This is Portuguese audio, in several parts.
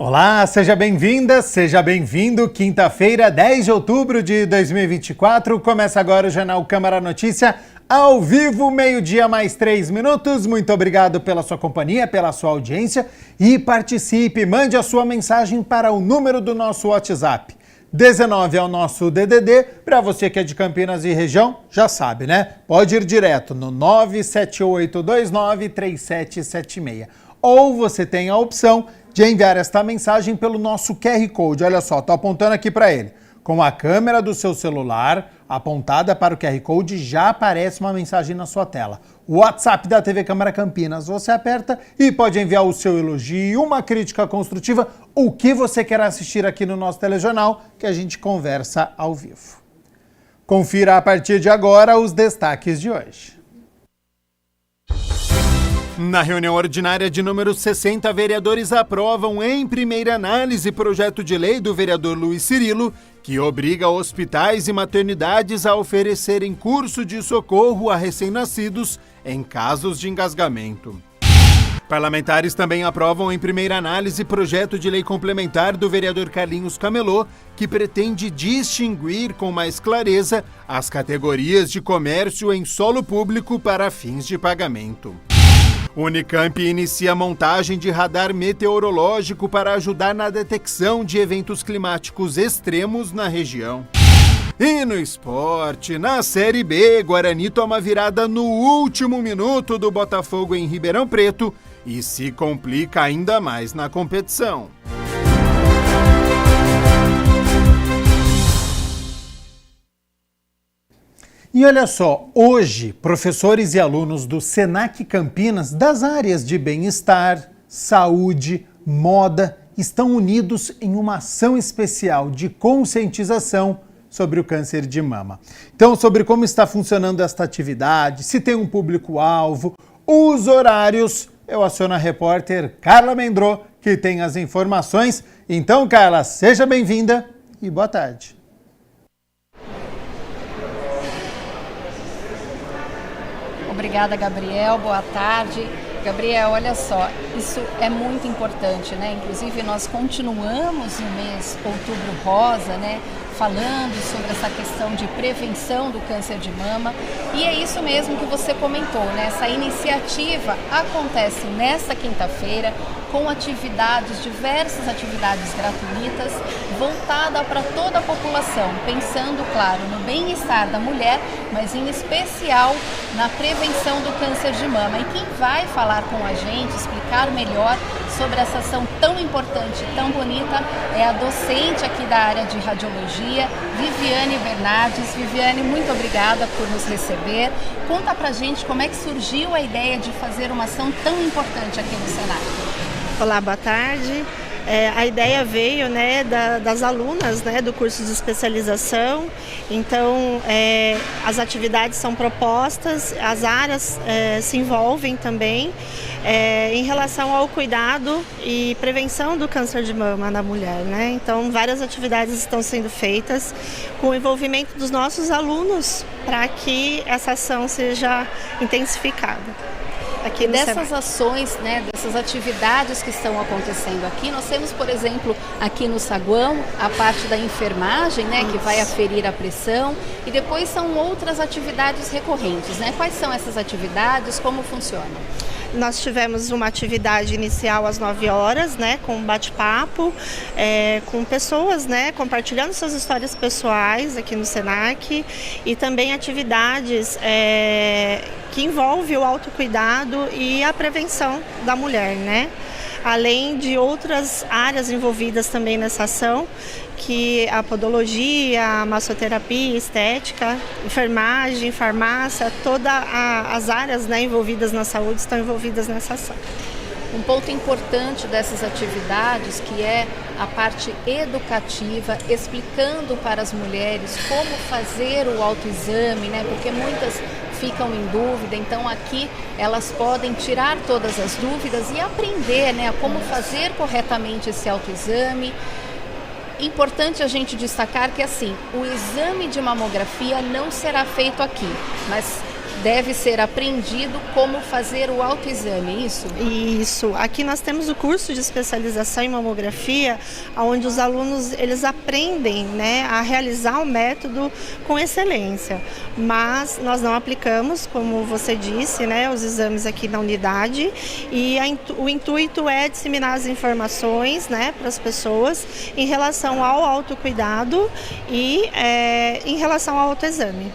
Olá, seja bem-vinda, seja bem-vindo. Quinta-feira, 10 de outubro de 2024. Começa agora o Jornal Câmara Notícia, ao vivo, meio-dia mais 3 minutos. Muito obrigado pela sua companhia, pela sua audiência e participe. Mande a sua mensagem para o número do nosso WhatsApp. 19 é o nosso DDD. Para você que é de Campinas e região, já sabe, né? Pode ir direto no 978293776. Ou você tem a opção de enviar esta mensagem pelo nosso QR Code. Olha só, estou apontando aqui para ele. Com a câmera do seu celular apontada para o QR Code, já aparece uma mensagem na sua tela. O WhatsApp da TV Câmara Campinas, você aperta e pode enviar o seu elogio, uma crítica construtiva, o que você quer assistir aqui no nosso telejornal, que a gente conversa ao vivo. Confira a partir de agora os destaques de hoje. Na reunião ordinária de número 60, vereadores aprovam em primeira análise projeto de lei do vereador Luiz Cirilo, que obriga hospitais e maternidades a oferecerem curso de socorro a recém-nascidos em casos de engasgamento. Parlamentares também aprovam em primeira análise projeto de lei complementar do vereador Carlinhos Camelô, que pretende distinguir com mais clareza as categorias de comércio em solo público para fins de pagamento. Unicamp inicia a montagem de radar meteorológico para ajudar na detecção de eventos climáticos extremos na região. E no esporte, na Série B, Guarani toma virada no último minuto do Botafogo em Ribeirão Preto e se complica ainda mais na competição. E olha só, hoje, professores e alunos do Senac Campinas, das áreas de bem-estar, saúde, moda, estão unidos em uma ação especial de conscientização sobre o câncer de mama. Então, sobre como está funcionando esta atividade, se tem um público-alvo, os horários, eu aciono a repórter Carla Mendrô, que tem as informações. Então, Carla, seja bem-vinda e boa tarde. Obrigada, Gabriel. Boa tarde. Gabriel, olha só, isso é muito importante, né? Inclusive, nós continuamos no mês Outubro Rosa, né? Falando sobre essa questão de prevenção do câncer de mama. E é isso mesmo que você comentou, né? Essa iniciativa acontece nesta quinta-feira com atividades, diversas atividades gratuitas, voltada para toda a população, pensando, claro, no bem-estar da mulher, mas em especial na prevenção do câncer de mama. E quem vai falar com a gente, explicar melhor sobre essa ação tão importante, tão bonita, é a docente aqui da área de radiologia, Viviane Bernardes. Viviane, muito obrigada por nos receber. Conta pra gente como é que surgiu a ideia de fazer uma ação tão importante aqui no Senac. Olá, boa tarde. A ideia veio, né, das alunas, né, do curso de especialização. Então, as atividades são propostas, as áreas se envolvem também em relação ao cuidado e prevenção do câncer de mama na mulher, né? Então, várias atividades estão sendo feitas com o envolvimento dos nossos alunos para que essa ação seja intensificada. Aqui dessas ações, né, dessas atividades que estão acontecendo aqui, nós temos, por exemplo, aqui no saguão, a parte da enfermagem, né, que vai aferir a pressão, e depois são outras atividades recorrentes, né? Quais são essas atividades, como funcionam? Nós tivemos uma atividade inicial às 9 horas, né, com um bate-papo, com pessoas, né, compartilhando suas histórias pessoais aqui no Senac, e também atividades que envolvem o autocuidado e a prevenção da mulher, né? Além de outras áreas envolvidas também nessa ação, que a podologia, a massoterapia, estética, enfermagem, farmácia, todas as áreas, né, envolvidas na saúde estão envolvidas nessa ação. Um ponto importante dessas atividades que é a parte educativa, explicando para as mulheres como fazer o autoexame, né? Porque muitas ficam em dúvida, então aqui elas podem tirar todas as dúvidas e aprender, né, como fazer corretamente esse autoexame. Importante a gente destacar que assim, o exame de mamografia não será feito aqui, mas deve ser aprendido como fazer o autoexame, isso? Isso. Aqui nós temos o curso de especialização em mamografia, onde os alunos eles aprendem, né, a realizar o método com excelência. Mas nós não aplicamos, como você disse, né, os exames aqui na unidade, e o intuito é disseminar as informações, né, para as pessoas em relação ao autocuidado e em relação ao autoexame.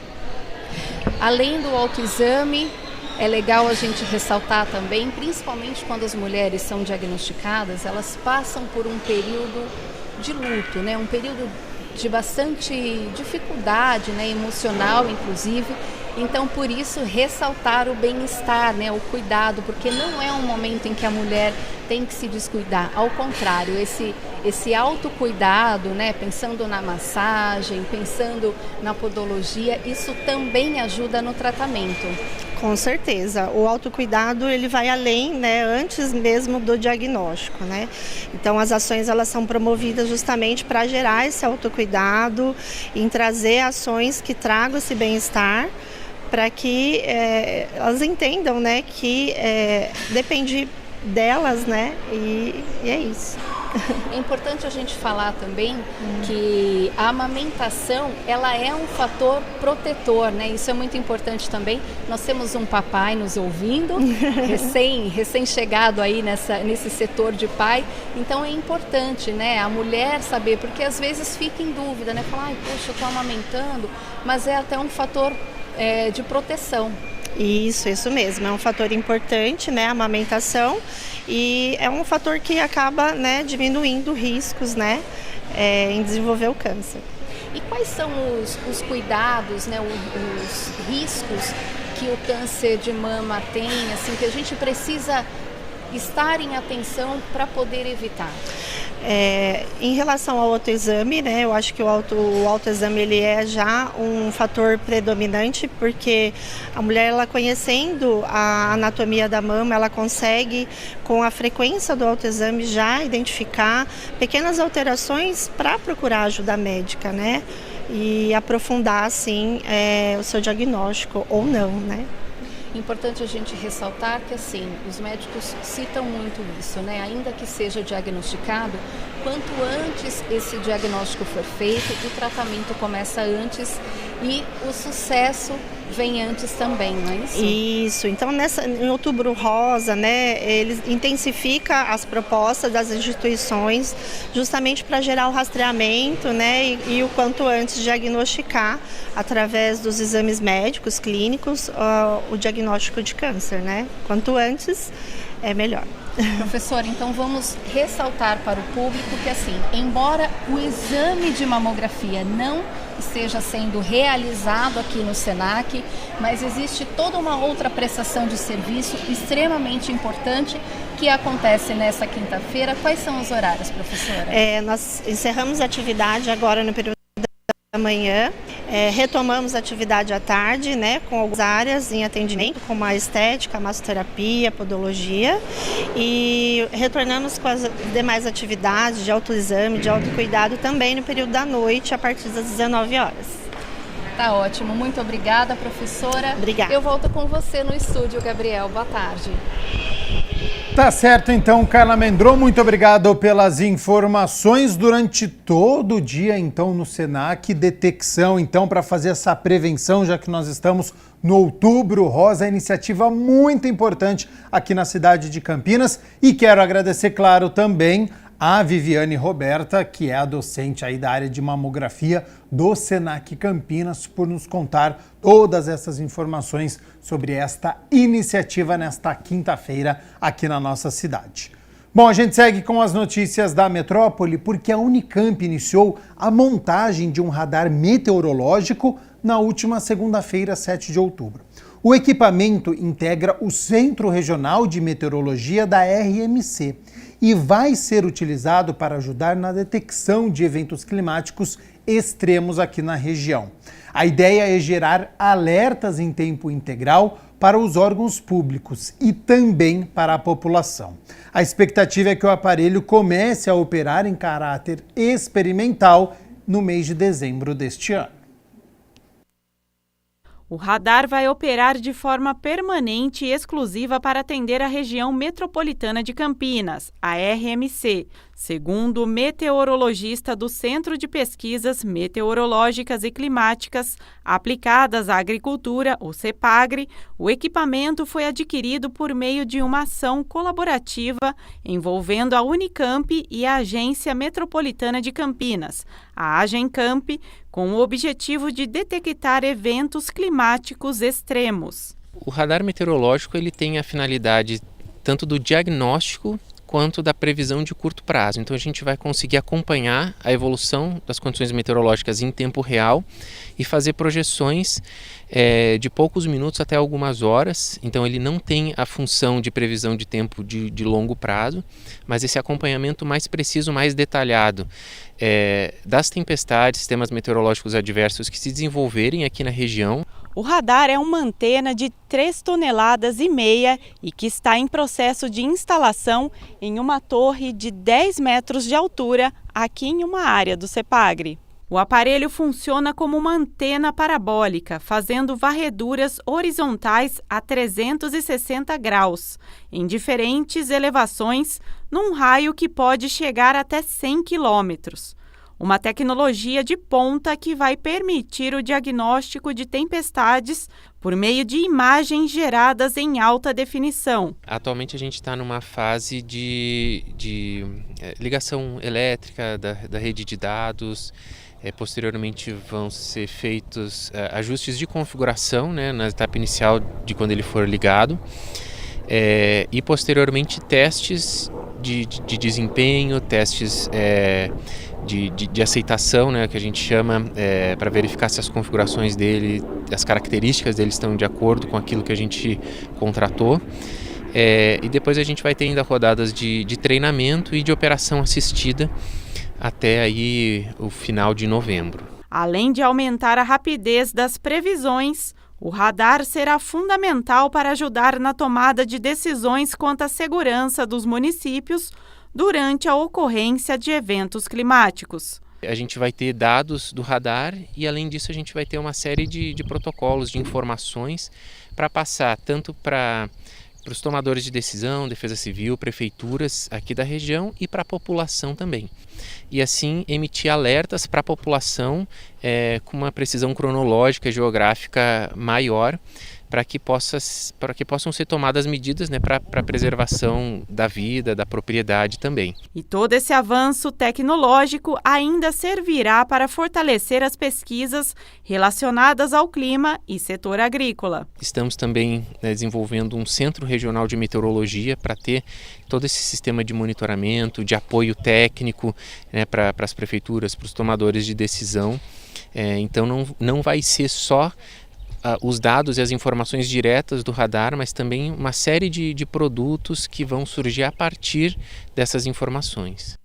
Além do autoexame, é legal a gente ressaltar também, principalmente quando as mulheres são diagnosticadas, elas passam por um período de luto, né? Um período de bastante dificuldade, né? Emocional, inclusive. Então, por isso, ressaltar o bem-estar, né? O cuidado, porque não é um momento em que a mulher tem que se descuidar. Ao contrário, esse autocuidado, né? Pensando na massagem, pensando na podologia, isso também ajuda no tratamento. Com certeza. O autocuidado ele vai além, né? Antes mesmo do diagnóstico, né? Então, as ações elas são promovidas justamente para gerar esse autocuidado, em trazer ações que tragam esse bem-estar, para que elas entendam, né, que depende delas, né, e é isso. É importante a gente falar também que a amamentação, ela é um fator protetor, né? Isso é muito importante também. Nós temos um papai nos ouvindo, recém-chegado aí nesse setor de pai. Então é importante, né, a mulher saber, porque às vezes fica em dúvida, né? Fala, ai, poxa, eu estou amamentando, mas é até um fator de proteção. Isso mesmo, é um fator importante, né, a amamentação, e é um fator que acaba, né, diminuindo riscos, né, em desenvolver o câncer. E quais são os cuidados, né, os riscos que o câncer de mama tem, assim, que a gente precisa estar em atenção para poder evitar? Em relação ao autoexame, né, eu acho que o autoexame ele é já um fator predominante, porque a mulher, ela conhecendo a anatomia da mama, ela consegue, com a frequência do autoexame, já identificar pequenas alterações para procurar ajuda médica, né, e aprofundar, assim, o seu diagnóstico ou não, né. Importante a gente ressaltar que, assim, os médicos citam muito isso, né? Ainda que seja diagnosticado, quanto antes esse diagnóstico for feito, o tratamento começa antes e o sucesso vem antes também, não é isso? Isso. Então, em Outubro Rosa, né, ele intensifica as propostas das instituições justamente para gerar o rastreamento, né, e o quanto antes diagnosticar, através dos exames médicos, clínicos, o diagnóstico de câncer, né? Quanto antes, é melhor. Professora, então vamos ressaltar para o público que, assim, embora o exame de mamografia não esteja sendo realizado aqui no SENAC, mas existe toda uma outra prestação de serviço extremamente importante que acontece nessa quinta-feira. Quais são os horários, professora? Nós encerramos a atividade agora no período da manhã, retomamos a atividade à tarde, né, com algumas áreas em atendimento, como a estética, a massoterapia, a podologia, e retornamos com as demais atividades de autoexame, de autocuidado também no período da noite, a partir das 19 horas. Tá ótimo, muito obrigada, professora. Obrigada. Eu volto com você no estúdio, Gabriel. Boa tarde. Tá certo, então, Carla Mendron, muito obrigado pelas informações durante todo o dia, então, no SENAC. Detecção, então, para fazer essa prevenção, já que nós estamos no Outubro Rosa, iniciativa muito importante aqui na cidade de Campinas. E quero agradecer, claro, também a Viviane Roberta, que é a docente aí da área de mamografia do SENAC Campinas, por nos contar todas essas informações sobre esta iniciativa nesta quinta-feira aqui na nossa cidade. Bom, a gente segue com as notícias da metrópole, porque a Unicamp iniciou a montagem de um radar meteorológico na última segunda-feira, 7 de outubro. O equipamento integra o Centro Regional de Meteorologia da RMC e vai ser utilizado para ajudar na detecção de eventos climáticos extremos aqui na região. A ideia é gerar alertas em tempo integral para os órgãos públicos e também para a população. A expectativa é que o aparelho comece a operar em caráter experimental no mês de dezembro deste ano. O radar vai operar de forma permanente e exclusiva para atender a região metropolitana de Campinas, a RMC. Segundo o meteorologista do Centro de Pesquisas Meteorológicas e Climáticas Aplicadas à Agricultura, o CEPAGRE, o equipamento foi adquirido por meio de uma ação colaborativa envolvendo a Unicamp e a Agência Metropolitana de Campinas, a Agencamp, com o objetivo de detectar eventos climáticos extremos. O radar meteorológico ele tem a finalidade tanto do diagnóstico quanto da previsão de curto prazo. Então a gente vai conseguir acompanhar a evolução das condições meteorológicas em tempo real e fazer projeções de poucos minutos até algumas horas. Então ele não tem a função de previsão de tempo de longo prazo, mas esse acompanhamento mais preciso, mais detalhado das tempestades, sistemas meteorológicos adversos que se desenvolverem aqui na região. O radar é uma antena de 3,5 toneladas e que está em processo de instalação em uma torre de 10 metros de altura aqui em uma área do CEPAGRE. O aparelho funciona como uma antena parabólica, fazendo varreduras horizontais a 360 graus, em diferentes elevações, num raio que pode chegar até 100 quilômetros. Uma tecnologia de ponta que vai permitir o diagnóstico de tempestades por meio de imagens geradas em alta definição. Atualmente a gente está numa fase de ligação elétrica da rede de dados. Posteriormente vão ser feitos ajustes de configuração, na etapa inicial de quando ele for ligado. E posteriormente testes de desempenho, testes de aceitação, que a gente chama, para verificar se as configurações dele, as características dele estão de acordo com aquilo que a gente contratou. E depois a gente vai ter ainda rodadas de treinamento e de operação assistida até aí o final de novembro. Além de aumentar a rapidez das previsões, o radar será fundamental para ajudar na tomada de decisões quanto à segurança dos municípios durante a ocorrência de eventos climáticos. A gente vai ter dados do radar e, além disso, a gente vai ter uma série de protocolos, de informações para passar tanto para os tomadores de decisão, Defesa Civil, prefeituras aqui da região e para a população também. E assim emitir alertas para a população com uma precisão cronológica, geográfica maior, para que possam ser tomadas medidas para a preservação da vida, da propriedade também. E todo esse avanço tecnológico ainda servirá para fortalecer as pesquisas relacionadas ao clima e setor agrícola. Estamos também desenvolvendo um centro regional de meteorologia para ter todo esse sistema de monitoramento, de apoio técnico para as prefeituras, para os tomadores de decisão. Então não vai ser só os dados e as informações diretas do radar, mas também uma série de produtos que vão surgir a partir dessas informações.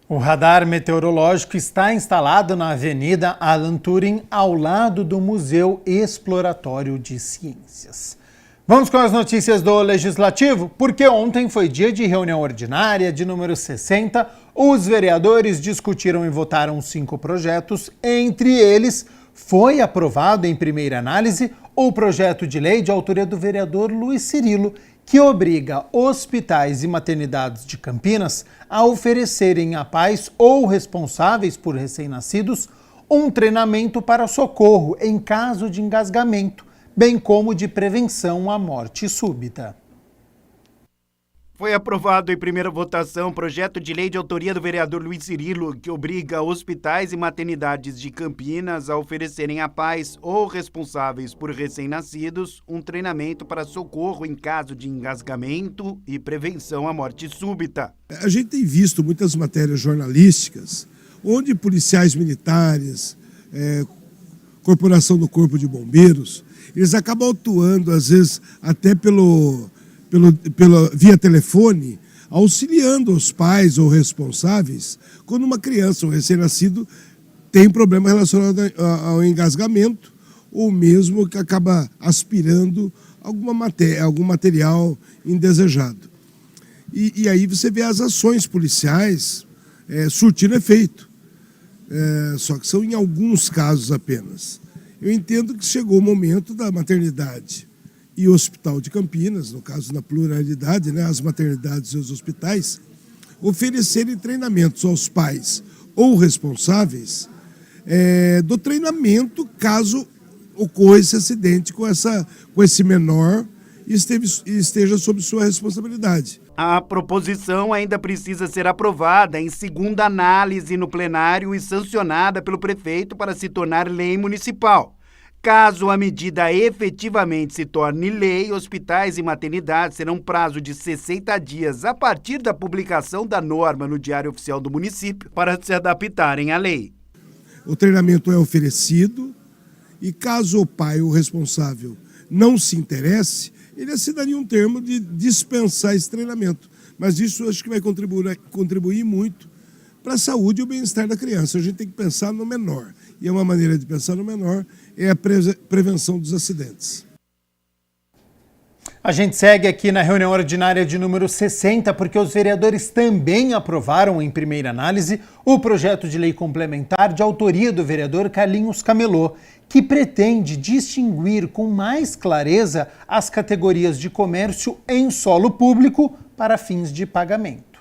O radar meteorológico está instalado na Avenida Alan Turing, ao lado do Museu Exploratório de Ciências. Vamos com as notícias do Legislativo, porque ontem foi dia de reunião ordinária de número 60. Os vereadores discutiram e votaram 5 projetos, entre eles foi aprovado em primeira análise o projeto de lei de autoria do vereador Luiz Cirilo, que obriga hospitais e maternidades de Campinas a oferecerem a pais ou responsáveis por recém-nascidos um treinamento para socorro em caso de engasgamento, bem como de prevenção à morte súbita. Foi aprovado em primeira votação o projeto de lei de autoria do vereador Luiz Cirilo, que obriga hospitais e maternidades de Campinas a oferecerem a pais ou responsáveis por recém-nascidos um treinamento para socorro em caso de engasgamento e prevenção à morte súbita. A gente tem visto muitas matérias jornalísticas onde policiais militares, corporação do Corpo de Bombeiros, eles acabam atuando, às vezes, até via telefone, auxiliando os pais ou responsáveis quando uma criança ou recém-nascido tem problema relacionado ao engasgamento ou mesmo que acaba aspirando algum material indesejado. E aí você vê as ações policiais surtindo efeito, só que são em alguns casos apenas. Eu entendo que chegou o momento da maternidade e hospital de Campinas, no caso na pluralidade, né, as maternidades e os hospitais, oferecerem treinamentos aos pais ou responsáveis do treinamento caso ocorra esse acidente com esse menor e esteja sob sua responsabilidade. A proposição ainda precisa ser aprovada em segunda análise no plenário e sancionada pelo prefeito para se tornar lei municipal. Caso a medida efetivamente se torne lei, hospitais e maternidades terão prazo de 60 dias a partir da publicação da norma no Diário Oficial do município para se adaptarem à lei. O treinamento é oferecido e caso o pai ou responsável não se interesse, ele assinaria um termo de dispensar esse treinamento. Mas isso acho que vai contribuir muito para a saúde e o bem-estar da criança. A gente tem que pensar no menor. E uma maneira de pensar no menor é a prevenção dos acidentes. A gente segue aqui na reunião ordinária de número 60, porque os vereadores também aprovaram em primeira análise o projeto de lei complementar de autoria do vereador Carlinhos Camelot, que pretende distinguir com mais clareza as categorias de comércio em solo público para fins de pagamento.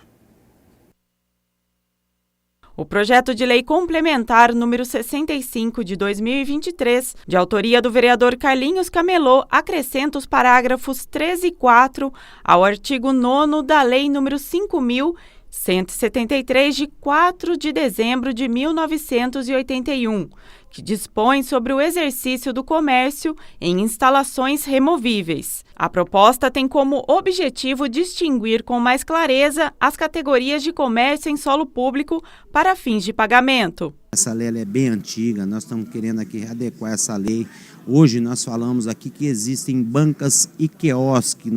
O projeto de lei complementar número 65 de 2023, de autoria do vereador Carlinhos Camelot, acrescenta os parágrafos 3 e 4 ao artigo 9º da Lei número 5.173, de 4 de dezembro de 1981, que dispõe sobre o exercício do comércio em instalações removíveis. A proposta tem como objetivo distinguir com mais clareza as categorias de comércio em solo público para fins de pagamento. Essa lei é bem antiga, nós estamos querendo aqui adequar essa lei. Hoje nós falamos aqui que existem bancas e quiosques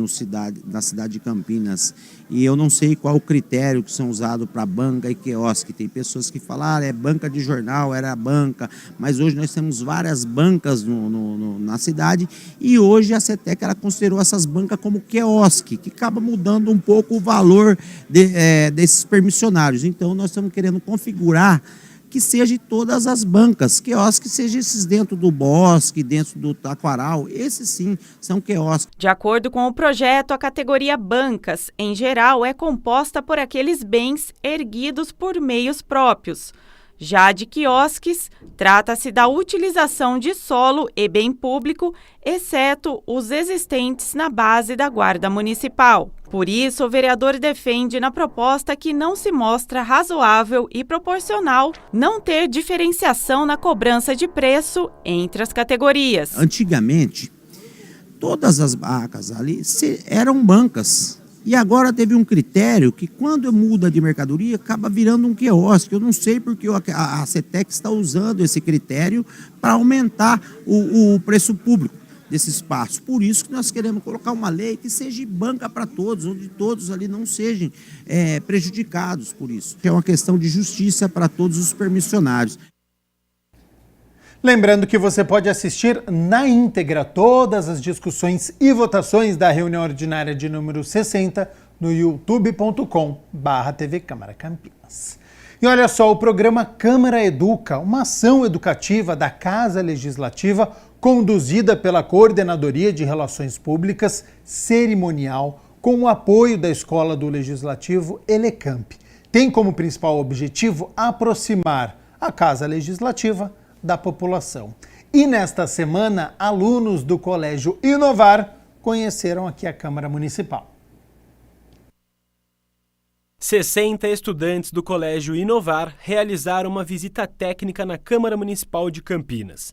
na cidade de Campinas. E eu não sei qual o critério que são usados para banca e quiosque. Tem pessoas que falam, é banca de jornal, era banca. Mas hoje nós temos várias bancas na cidade. E hoje a CETEC ela considerou essas bancas como quiosque, que acaba mudando um pouco o valor desses permissionários. Então nós estamos querendo configurar que seja todas as bancas, quiosques, seja esses dentro do Bosque, dentro do Taquaral, esses sim são quiosques. De acordo com o projeto, a categoria bancas, em geral, é composta por aqueles bens erguidos por meios próprios. Já de quiosques, trata-se da utilização de solo e bem público, exceto os existentes na base da Guarda Municipal. Por isso, o vereador defende na proposta que não se mostra razoável e proporcional não ter diferenciação na cobrança de preço entre as categorias. Antigamente, todas as barracas ali eram bancas. E agora teve um critério que quando muda de mercadoria acaba virando um quiosque. Eu não sei porque a CETEC está usando esse critério para aumentar o preço público desse espaço. Por isso que nós queremos colocar uma lei que seja banca para todos, onde todos ali não sejam prejudicados por isso. É uma questão de justiça para todos os permissionários. Lembrando que você pode assistir na íntegra todas as discussões e votações da reunião ordinária de número 60 no youtube.com/TV Câmara Campinas. E olha só, o programa Câmara Educa, uma ação educativa da Casa Legislativa conduzida pela Coordenadoria de Relações Públicas Cerimonial com o apoio da Escola do Legislativo Elecamp. Tem como principal objetivo aproximar a Casa Legislativa da população. E nesta semana, alunos do Colégio Inovar conheceram aqui a Câmara Municipal. 60 estudantes do Colégio Inovar realizaram uma visita técnica na Câmara Municipal de Campinas.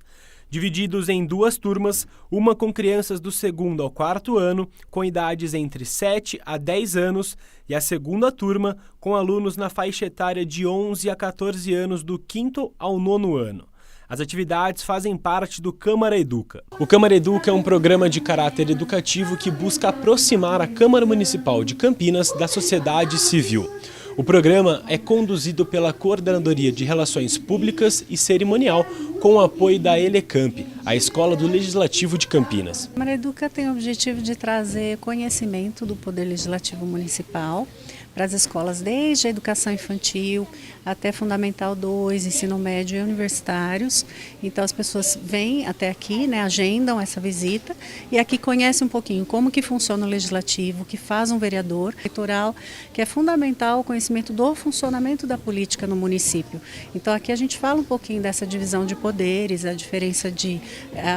Divididos em duas turmas, uma com crianças do 2º ao 4º ano, com idades entre 7 a 10 anos, e a segunda turma com alunos na faixa etária de 11 a 14 anos do 5º ao 9º ano. As atividades fazem parte do Câmara Educa. O Câmara Educa é um programa de caráter educativo que busca aproximar a Câmara Municipal de Campinas da sociedade civil. O programa é conduzido pela Coordenadoria de Relações Públicas e Cerimonial, com o apoio da Elecamp, a Escola do Legislativo de Campinas. A Câmara Educa tem o objetivo de trazer conhecimento do Poder Legislativo Municipal para as escolas, desde a educação infantil até Fundamental 2, ensino médio e universitários. Então as pessoas vêm até aqui, agendam essa visita e aqui conhecem um pouquinho como que funciona o legislativo, o que faz um vereador eleitoral, que é fundamental o conhecimento do funcionamento da política no município. Então aqui a gente fala um pouquinho dessa divisão de poderes, a diferença de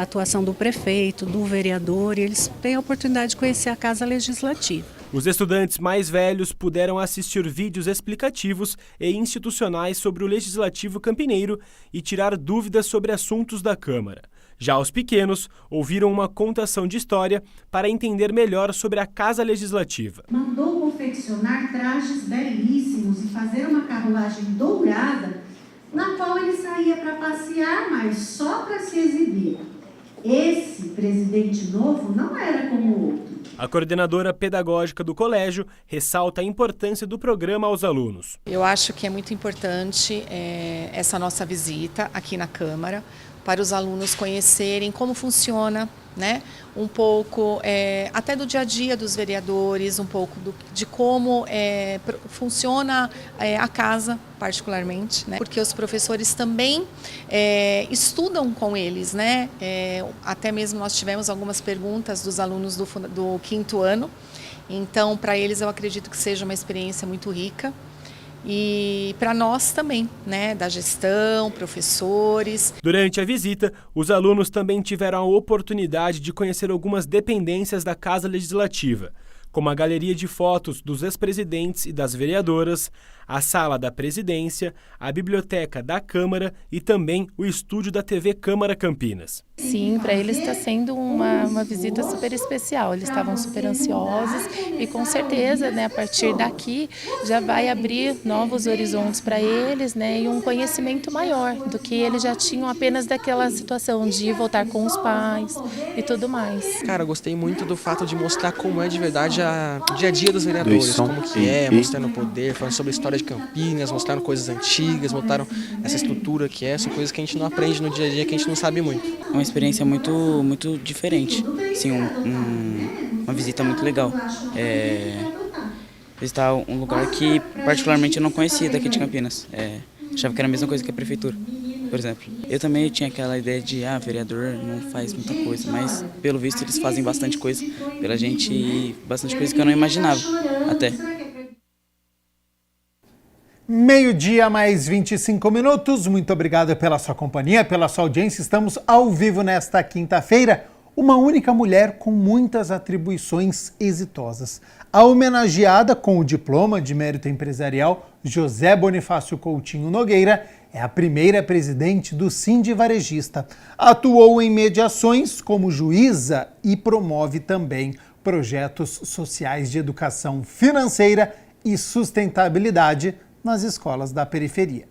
atuação do prefeito, do vereador, e eles têm a oportunidade de conhecer a Casa Legislativa. Os estudantes mais velhos puderam assistir vídeos explicativos e institucionais sobre o Legislativo Campineiro e tirar dúvidas sobre assuntos da Câmara. Já os pequenos ouviram uma contação de história para entender melhor sobre a Casa Legislativa. Mandou confeccionar trajes belíssimos e fazer uma carruagem dourada, na qual ele saía para passear, mas só para se exibir. Esse presidente novo não era como o outro. A coordenadora pedagógica do colégio ressalta a importância do programa aos alunos. Eu acho que é muito importante essa nossa visita aqui na Câmara, para os alunos conhecerem como funciona, um pouco até do dia a dia dos vereadores, um pouco de como funciona a casa, particularmente, porque os professores também estudam com eles, até mesmo nós tivemos algumas perguntas dos alunos do 5º ano, então para eles eu acredito que seja uma experiência muito rica. E para nós também, da gestão, professores. Durante a visita, os alunos também tiveram a oportunidade de conhecer algumas dependências da Casa Legislativa, como a galeria de fotos dos ex-presidentes e das vereadoras, a sala da presidência, a biblioteca da Câmara e também o estúdio da TV Câmara Campinas. Sim, para eles está sendo uma visita super especial. Eles estavam super ansiosos e com certeza, a partir daqui já vai abrir novos horizontes para eles, e um conhecimento maior do que eles já tinham apenas daquela situação de voltar com os pais e tudo mais. Cara, eu gostei muito do fato de mostrar como é de verdade o dia a dia dos vereadores, como que mostrando o poder, falando sobre a história de Campinas, mostraram coisas antigas, mostraram essa estrutura que são coisas que a gente não aprende no dia a dia, que a gente não sabe muito. É uma experiência muito diferente, assim, uma visita muito legal. Visitar um lugar que particularmente eu não conhecia daqui de Campinas, achava que era a mesma coisa que a prefeitura, por exemplo. Eu também tinha aquela ideia de, vereador não faz muita coisa, mas pelo visto eles fazem bastante coisa pela gente e bastante coisa que eu não imaginava até. 12:00 mais 25 minutos. Muito obrigado pela sua companhia, pela sua audiência. Estamos ao vivo nesta quinta-feira. Uma única mulher com muitas atribuições exitosas. A homenageada com o diploma de mérito empresarial, José Bonifácio Coutinho Nogueira, é a primeira presidente do Sindi Varejista. Atuou em mediações como juíza e promove também projetos sociais de educação financeira e sustentabilidade nas escolas da periferia.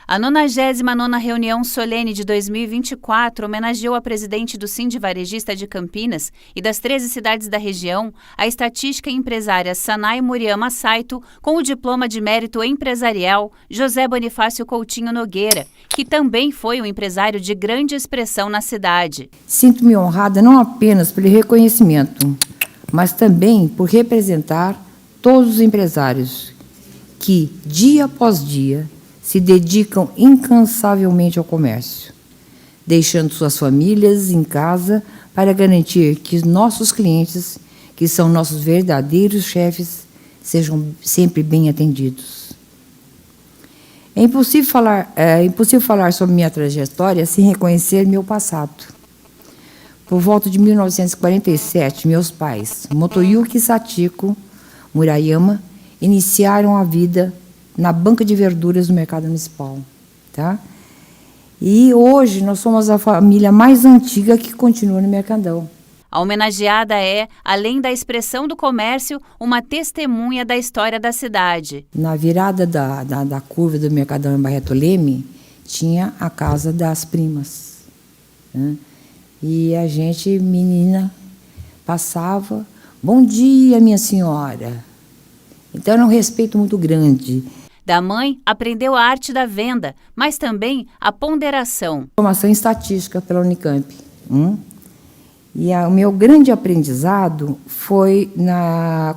A 99ª reunião solene de 2024 homenageou a presidente do Sindi Varejista de Campinas e das 13 cidades da região, a estatística e empresária Sanay Muriama Saito, com o diploma de mérito empresarial José Bonifácio Coutinho Nogueira, que também foi um empresário de grande expressão na cidade. Sinto-me honrada não apenas pelo reconhecimento, mas também por representar todos os empresários que, dia após dia, se dedicam incansavelmente ao comércio, deixando suas famílias em casa para garantir que nossos clientes, que são nossos verdadeiros chefes, sejam sempre bem atendidos. É impossível falar sobre minha trajetória sem reconhecer meu passado. Por volta de 1947, meus pais, Motoyuki Satiko Murayama, iniciaram a vida na banca de verduras do mercado municipal, tá? E hoje nós somos a família mais antiga que continua no Mercadão. A homenageada é, além da expressão do comércio, uma testemunha da história da cidade. Na virada da curva do Mercadão em Barreto Leme, tinha a Casa das Primas, né? E a gente, menina, passava, bom dia, minha senhora. Então era um respeito muito grande. Da mãe, aprendeu a arte da venda, mas também a ponderação. Formação em estatística pela Unicamp. E o meu grande aprendizado foi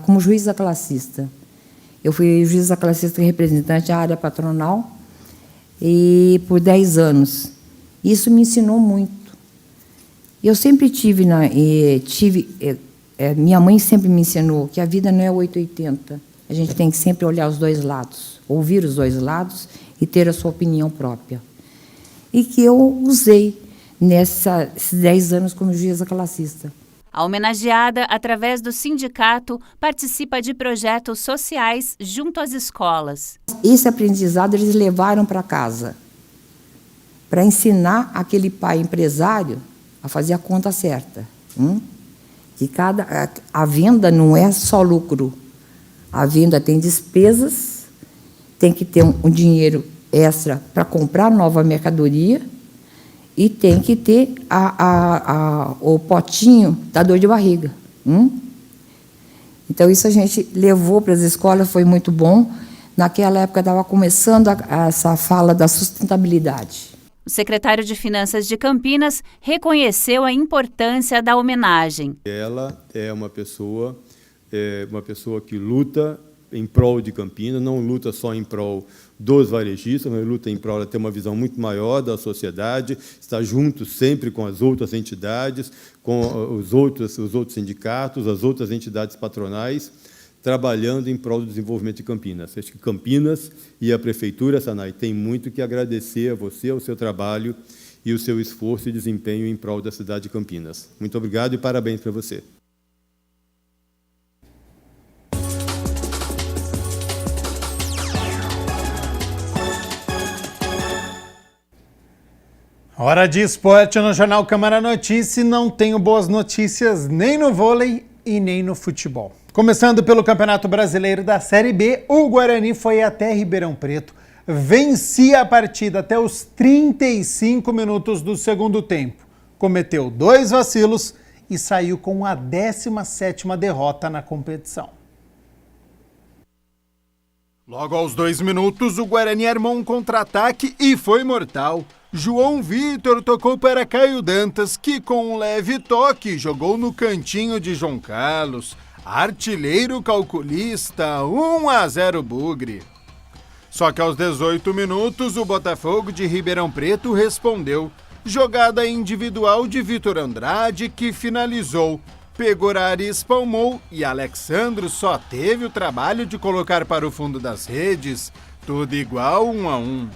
como juíza classista. Eu fui juíza classista e representante da área patronal e por 10 anos. Isso me ensinou muito. Eu sempre minha mãe sempre me ensinou que a vida não é 880. A gente tem que sempre olhar os dois lados, ouvir os dois lados e ter a sua opinião própria. E que eu usei nesses 10 anos como juíza classista. A homenageada, através do sindicato, participa de projetos sociais junto às escolas. Esse aprendizado eles levaram para casa, para ensinar aquele pai empresário a fazer a conta certa. Que a venda não é só lucro. A venda tem despesas, tem que ter um dinheiro extra para comprar nova mercadoria e tem que ter o potinho da dor de barriga. Então, isso a gente levou para as escolas, foi muito bom. Naquela época estava começando essa fala da sustentabilidade. O secretário de Finanças de Campinas reconheceu a importância da homenagem. Ela é uma pessoa que luta em prol de Campinas, não luta só em prol dos varejistas, mas luta em prol de ter uma visão muito maior da sociedade, está junto sempre com as outras entidades, com os outros sindicatos, as outras entidades patronais, trabalhando em prol do desenvolvimento de Campinas. Acho que Campinas e a Prefeitura, Sanay, tem muito que agradecer a você, ao seu trabalho e o seu esforço e desempenho em prol da cidade de Campinas. Muito obrigado e parabéns para você. Hora de esporte no Jornal Câmara Notícia. Não tenho boas notícias nem no vôlei e nem no futebol. Começando pelo Campeonato Brasileiro da Série B, o Guarani foi até Ribeirão Preto, vencia a partida até os 35 minutos do segundo tempo, cometeu 2 vacilos e saiu com a 17ª derrota na competição. Logo aos 2 minutos, o Guarani armou um contra-ataque e foi mortal. João Vitor tocou para Caio Dantas, que com um leve toque jogou no cantinho de João Carlos. Artilheiro calculista, 1-0 Bugre. Só que aos 18 minutos, o Botafogo de Ribeirão Preto respondeu. Jogada individual de Vitor Andrade, que finalizou. Pegorari espalmou e Alexandro só teve o trabalho de colocar para o fundo das redes. Tudo igual, 1-1.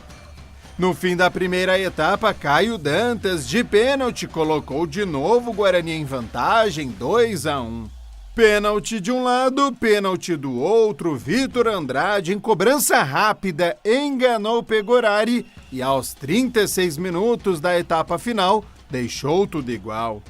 No fim da primeira etapa, Caio Dantas, de pênalti, colocou de novo o Guarani em vantagem, 2-1. Pênalti de um lado, pênalti do outro, Vitor Andrade, em cobrança rápida, enganou Pegorari e aos 36 minutos da etapa final, deixou tudo igual.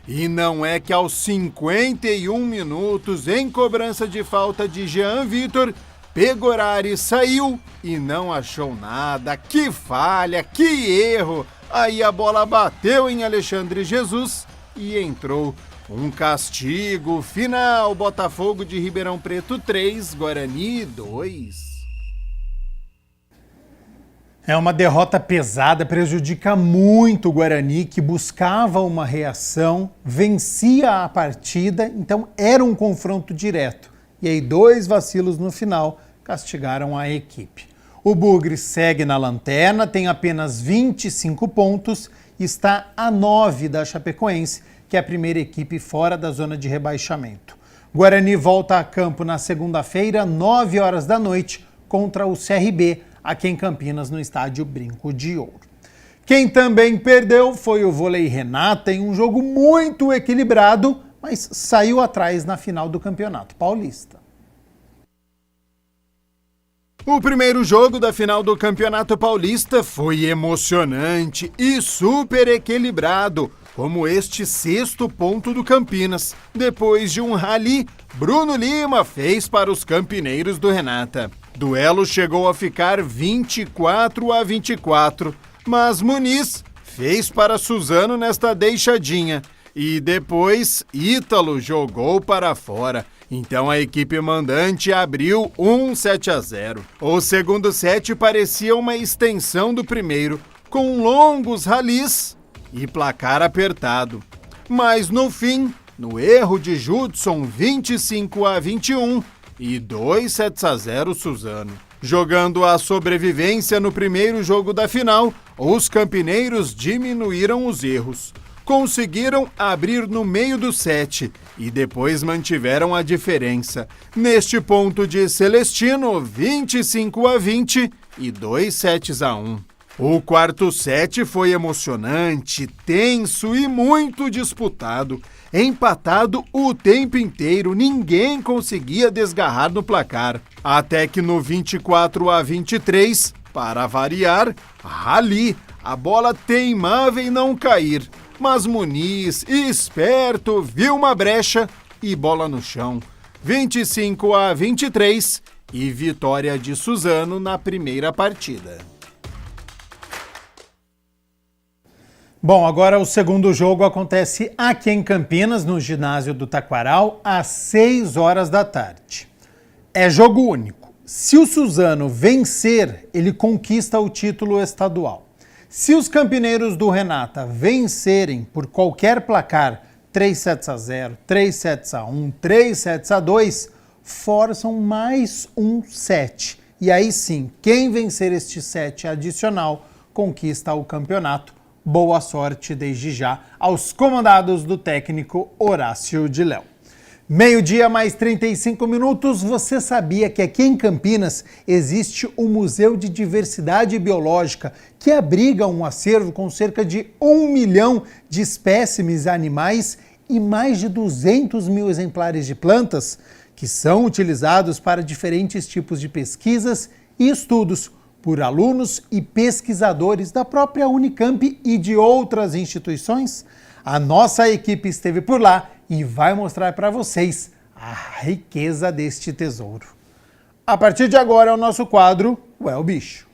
E não é que aos 51 minutos, em cobrança de falta de Jean Vitor, Pegorari saiu e não achou nada. Que falha, que erro! Aí a bola bateu em Alexandre Jesus e entrou. Um castigo final, Botafogo de Ribeirão Preto 3, Guarani 2. É uma derrota pesada, prejudica muito o Guarani, que buscava uma reação, vencia a partida, então era um confronto direto. E aí 2 vacilos no final castigaram a equipe. O Bugre segue na lanterna, tem apenas 25 pontos e está a 9 da Chapecoense, que é a primeira equipe fora da zona de rebaixamento. Guarani volta a campo na segunda-feira, 9 horas da noite, contra o CRB, aqui em Campinas, no estádio Brinco de Ouro. Quem também perdeu foi o Vôlei Renata, em um jogo muito equilibrado, mas saiu atrás na final do Campeonato Paulista. O primeiro jogo da final do Campeonato Paulista foi emocionante e super equilibrado, como este 6º ponto do Campinas. Depois de um rally, Bruno Lima fez para os campineiros do Renata. Duelo chegou a ficar 24-24, mas Muniz fez para Suzano nesta deixadinha. E depois, Ítalo jogou para fora. Então a equipe mandante abriu 7-0. O segundo set parecia uma extensão do primeiro, com longos ralis e placar apertado. Mas no fim, no erro de Judson, 25-21 e 2-0 Suzano. Jogando a sobrevivência no primeiro jogo da final, os campineiros diminuíram os erros. Conseguiram abrir no meio do set e depois mantiveram a diferença. Neste ponto de Celestino, 25-20 e 2-1. O quarto set foi emocionante, tenso e muito disputado. Empatado o tempo inteiro, ninguém conseguia desgarrar no placar. Até que no 24-23, para variar, rali, a bola teimava em não cair. Mas Muniz, esperto, viu uma brecha e bola no chão. 25-23 e vitória de Suzano na primeira partida. Bom, agora o segundo jogo acontece aqui em Campinas, no ginásio do Taquaral, às 6 horas da tarde. É jogo único. Se o Suzano vencer, ele conquista o título estadual. Se os campineiros do Renata vencerem por qualquer placar, 3-0, 3-1, 3-2, forçam mais um set. E aí sim, quem vencer este set adicional conquista o campeonato. Boa sorte desde já aos comandados do técnico Horácio de Léo. 12:00 mais 35 minutos. Você sabia que aqui em Campinas existe o Museu de Diversidade Biológica, que abriga um acervo com cerca de 1 milhão de espécimes animais e mais de 200 mil exemplares de plantas, que são utilizados para diferentes tipos de pesquisas e estudos por alunos e pesquisadores da própria Unicamp e de outras instituições? A nossa equipe esteve por lá e vai mostrar para vocês a riqueza deste tesouro. A partir de agora é o nosso quadro Ué, o Bicho.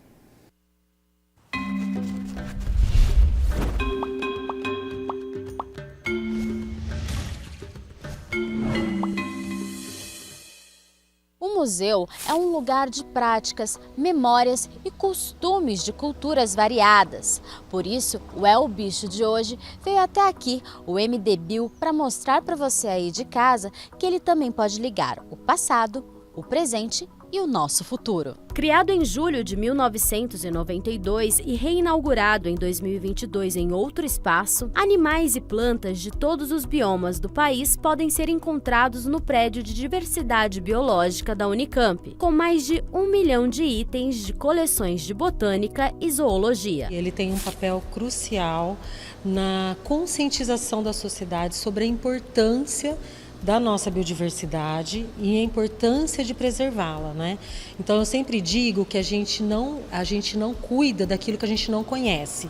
O museu é um lugar de práticas, memórias e costumes de culturas variadas. Por isso, o É o Bicho de hoje veio até aqui, o MDBio, para mostrar para você aí de casa que ele também pode ligar o passado, o presente e o nosso futuro. Criado em julho de 1992 e reinaugurado em 2022 em outro espaço, animais e plantas de todos os biomas do país podem ser encontrados no prédio de diversidade biológica da Unicamp, com mais de 1 milhão de itens de coleções de botânica e zoologia. Ele tem um papel crucial na conscientização da sociedade sobre a importância da nossa biodiversidade e a importância de preservá-la, né? Então eu sempre digo que a gente não cuida daquilo que a gente não conhece.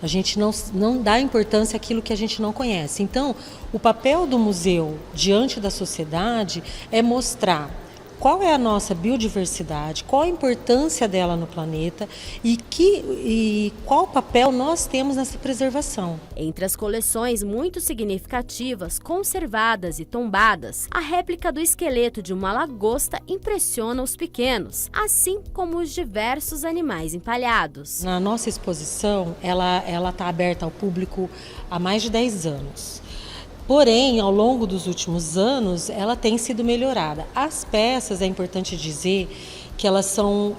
A gente não dá importância àquilo que a gente não conhece. Então, o papel do museu diante da sociedade é mostrar qual é a nossa biodiversidade, qual a importância dela no planeta e qual papel nós temos nessa preservação. Entre as coleções muito significativas, conservadas e tombadas, a réplica do esqueleto de uma lagosta impressiona os pequenos, assim como os diversos animais empalhados. Na nossa exposição, ela está aberta ao público há mais de 10 anos. Porém, ao longo dos últimos anos, ela tem sido melhorada. As peças, é importante dizer que elas são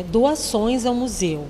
doações ao museu.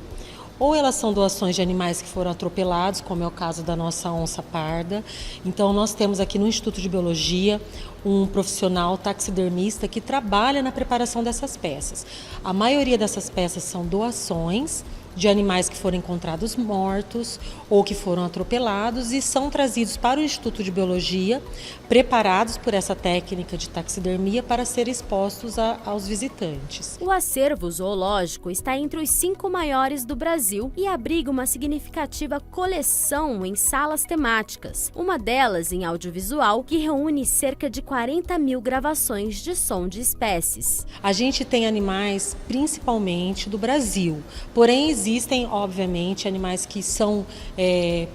Ou elas são doações de animais que foram atropelados, como é o caso da nossa onça parda. Então, nós temos aqui no Instituto de Biologia um profissional taxidermista que trabalha na preparação dessas peças. A maioria dessas peças são doações de animais que foram encontrados mortos ou que foram atropelados e são trazidos para o Instituto de Biologia, preparados por essa técnica de taxidermia para serem expostos aos visitantes. O acervo zoológico está entre os 5 maiores do Brasil e abriga uma significativa coleção em salas temáticas, uma delas em audiovisual, que reúne cerca de 40 mil gravações de som de espécies. A gente tem animais principalmente do Brasil, porém existem, obviamente, animais que são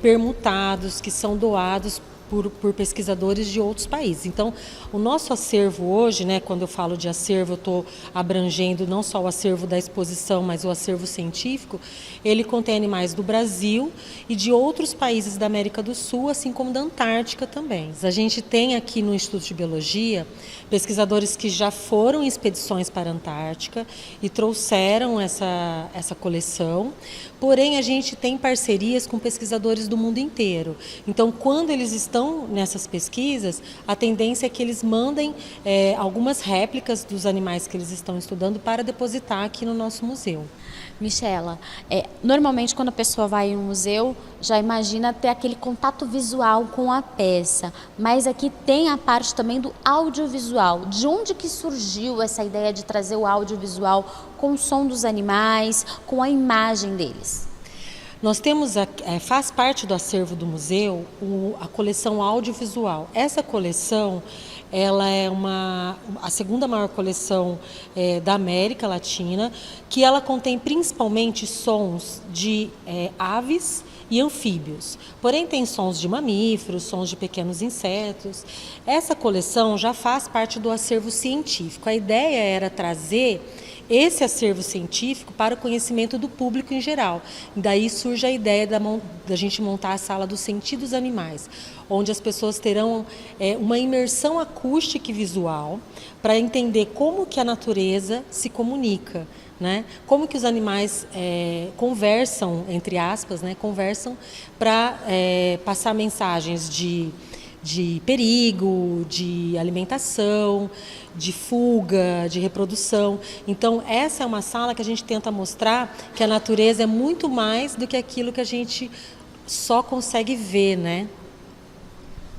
permutados, que são doados por pesquisadores de outros países. Então, o nosso acervo hoje, né, quando eu falo de acervo, eu estou abrangendo não só o acervo da exposição, mas o acervo científico, ele contém animais do Brasil e de outros países da América do Sul, assim como da Antártica também. A gente tem aqui no Instituto de Biologia pesquisadores que já foram em expedições para a Antártica e trouxeram essa coleção, porém a gente tem parcerias com pesquisadores do mundo inteiro. Então, quando eles estão nessas pesquisas, a tendência é que eles mandem algumas réplicas dos animais que eles estão estudando para depositar aqui no nosso museu. Michela, normalmente quando a pessoa vai em um museu, já imagina ter aquele contato visual com a peça, mas aqui tem a parte também do audiovisual. De onde que surgiu essa ideia de trazer o audiovisual com o som dos animais, com a imagem deles? Nós temos, faz parte do acervo do museu, a coleção audiovisual. Essa coleção, ela é a segunda maior coleção da América Latina, que ela contém principalmente sons de aves e anfíbios. Porém, tem sons de mamíferos, sons de pequenos insetos. Essa coleção já faz parte do acervo científico. A ideia era trazer esse acervo científico para o conhecimento do público em geral. Daí surge a ideia da gente montar a Sala dos Sentidos Animais, onde as pessoas terão uma imersão acústica e visual para entender como que a natureza se comunica, né? Como que os animais conversam, entre aspas, né? Conversam para passar mensagens de perigo, de alimentação, de fuga, de reprodução. Então, essa é uma sala que a gente tenta mostrar que a natureza é muito mais do que aquilo que a gente só consegue ver, né?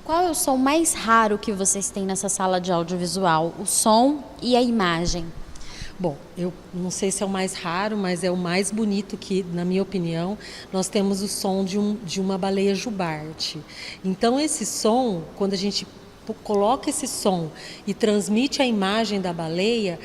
Qual é o som mais raro que vocês têm nessa sala de audiovisual? O som e a imagem? Bom, eu não sei se é o mais raro, mas é o mais bonito que, na minha opinião, nós temos o som de uma baleia jubarte. Então, esse som, quando a gente coloca esse som e transmite a imagem da baleia,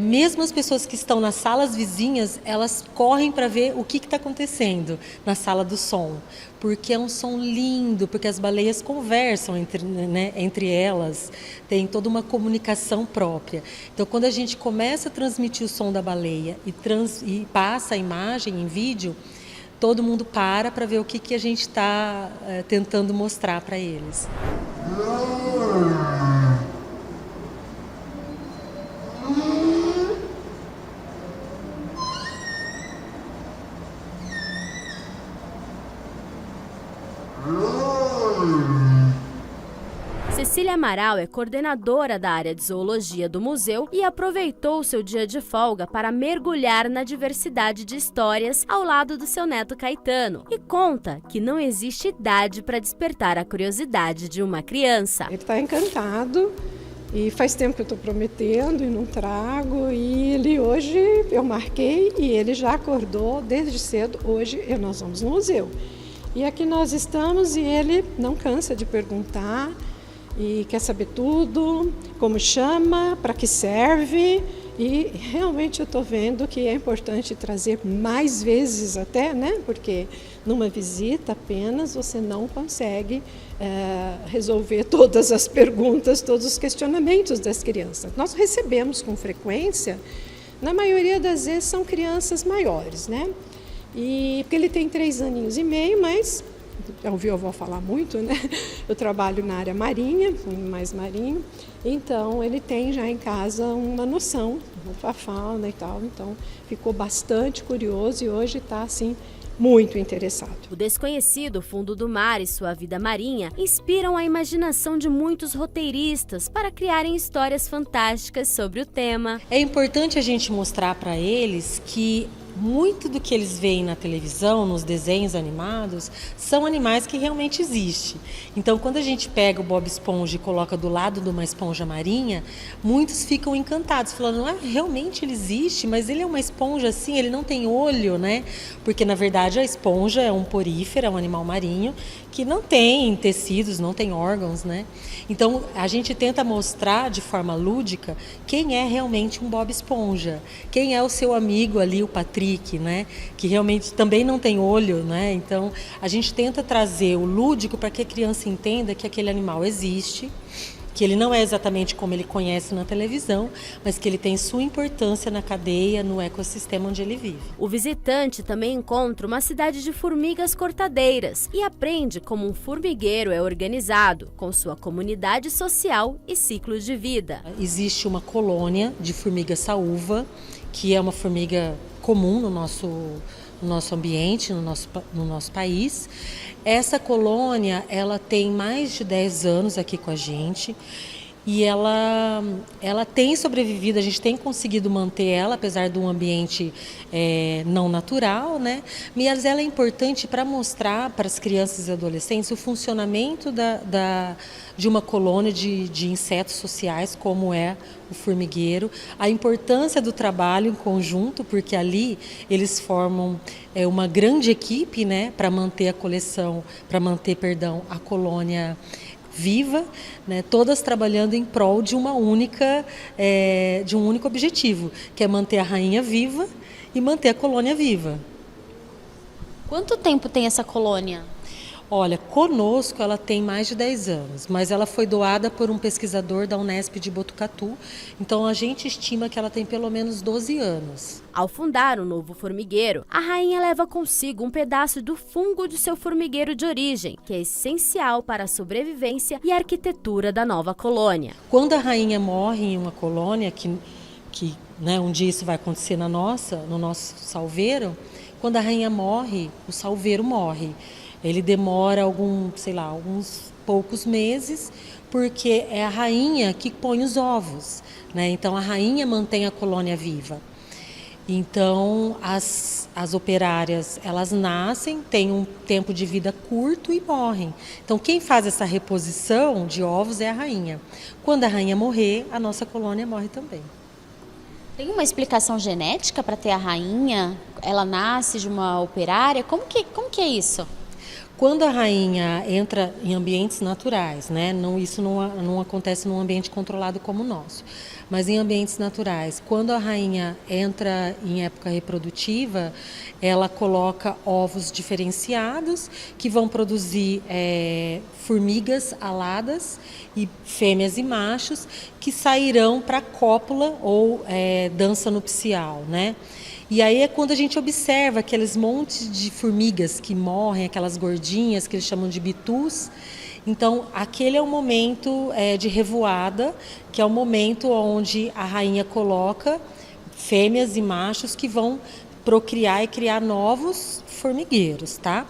mesmo as pessoas que estão nas salas vizinhas, elas correm para ver o que está acontecendo na sala do som, porque é um som lindo, porque as baleias conversam entre elas, tem toda uma comunicação própria. Então, quando a gente começa a transmitir o som da baleia e passa a imagem em vídeo, todo mundo para ver o que a gente está tentando mostrar para eles. Cecília Amaral é coordenadora da área de zoologia do museu e aproveitou seu dia de folga para mergulhar na diversidade de histórias ao lado do seu neto Caetano e conta que não existe idade para despertar a curiosidade de uma criança. Ele está encantado e faz tempo que eu estou prometendo e não trago, e ele hoje eu marquei e ele já acordou desde cedo. Hoje nós vamos no museu e aqui nós estamos e ele não cansa de perguntar e quer saber tudo, como chama, para que serve, e realmente eu estou vendo que é importante trazer mais vezes até, né? Porque numa visita apenas você não consegue resolver todas as perguntas, todos os questionamentos das crianças. Nós recebemos com frequência, na maioria das vezes são crianças maiores, né? E porque ele tem 3 aninhos e meio, mas já ouviu a avó falar muito, né? Eu trabalho na área marinha, mais marinho, então ele tem já em casa uma noção da fauna e tal, então ficou bastante curioso e hoje está assim muito interessado. O desconhecido fundo do mar e sua vida marinha inspiram a imaginação de muitos roteiristas para criarem histórias fantásticas sobre o tema. É importante a gente mostrar para eles que muito do que eles veem na televisão, nos desenhos animados, são animais que realmente existem. Então, quando a gente pega o Bob Esponja e coloca do lado de uma esponja marinha, muitos ficam encantados, falando, realmente ele existe, mas ele é uma esponja assim, ele não tem olho, né? Porque, na verdade, a esponja é um porífero, é um animal marinho, que não tem tecidos, não tem órgãos, né? Então, a gente tenta mostrar de forma lúdica quem é realmente um Bob Esponja, quem é o seu amigo ali, o Patrick, explique, né? Que realmente também não tem olho, né? Então a gente tenta trazer o lúdico para que a criança entenda que aquele animal existe, que ele não é exatamente como ele conhece na televisão, mas que ele tem sua importância na cadeia, no ecossistema onde ele vive. O visitante também encontra uma cidade de formigas cortadeiras e aprende como um formigueiro é organizado, com sua comunidade social e ciclo de vida. Existe uma colônia de formiga saúva, que é uma formiga comum no nosso ambiente, no nosso país. Essa colônia, ela tem mais de 10 anos aqui com a gente e ela tem sobrevivido, a gente tem conseguido manter ela, apesar de um ambiente não natural, né? Mas ela é importante para mostrar para as crianças e adolescentes o funcionamento de uma colônia de insetos sociais, como é o formigueiro, a importância do trabalho em conjunto, porque ali eles formam uma grande equipe, né, para manter a coleção, para manter, a colônia viva, né, todas trabalhando em prol de um único objetivo, que é manter a rainha viva e manter a colônia viva. Quanto tempo tem essa colônia? Olha, conosco ela tem mais de 10 anos, mas ela foi doada por um pesquisador da Unesp de Botucatu, então a gente estima que ela tem pelo menos 12 anos. Ao fundar o novo formigueiro, a rainha leva consigo um pedaço do fungo de seu formigueiro de origem, que é essencial para a sobrevivência e a arquitetura da nova colônia. Quando a rainha morre em uma colônia, que né, um dia isso vai acontecer no nosso salveiro, quando a rainha morre, o salveiro morre. Ele demora alguns poucos meses, porque é a rainha que põe os ovos, né? Então a rainha mantém a colônia viva. Então as operárias, elas nascem, têm um tempo de vida curto e morrem. Então quem faz essa reposição de ovos é a rainha. Quando a rainha morrer, a nossa colônia morre também. Tem uma explicação genética para ter a rainha? Ela nasce de uma operária? Como que é isso? Quando a rainha entra em ambientes naturais, né? Isso não acontece num ambiente controlado como o nosso, mas em ambientes naturais, quando a rainha entra em época reprodutiva, ela coloca ovos diferenciados que vão produzir formigas aladas e fêmeas e machos que sairão para a cópula ou dança nupcial, né? E aí é quando a gente observa aqueles montes de formigas que morrem, aquelas gordinhas que eles chamam de bitus. Então, aquele é o momento de revoada, que é o momento onde a rainha coloca fêmeas e machos que vão procriar e criar novos formigueiros, tá?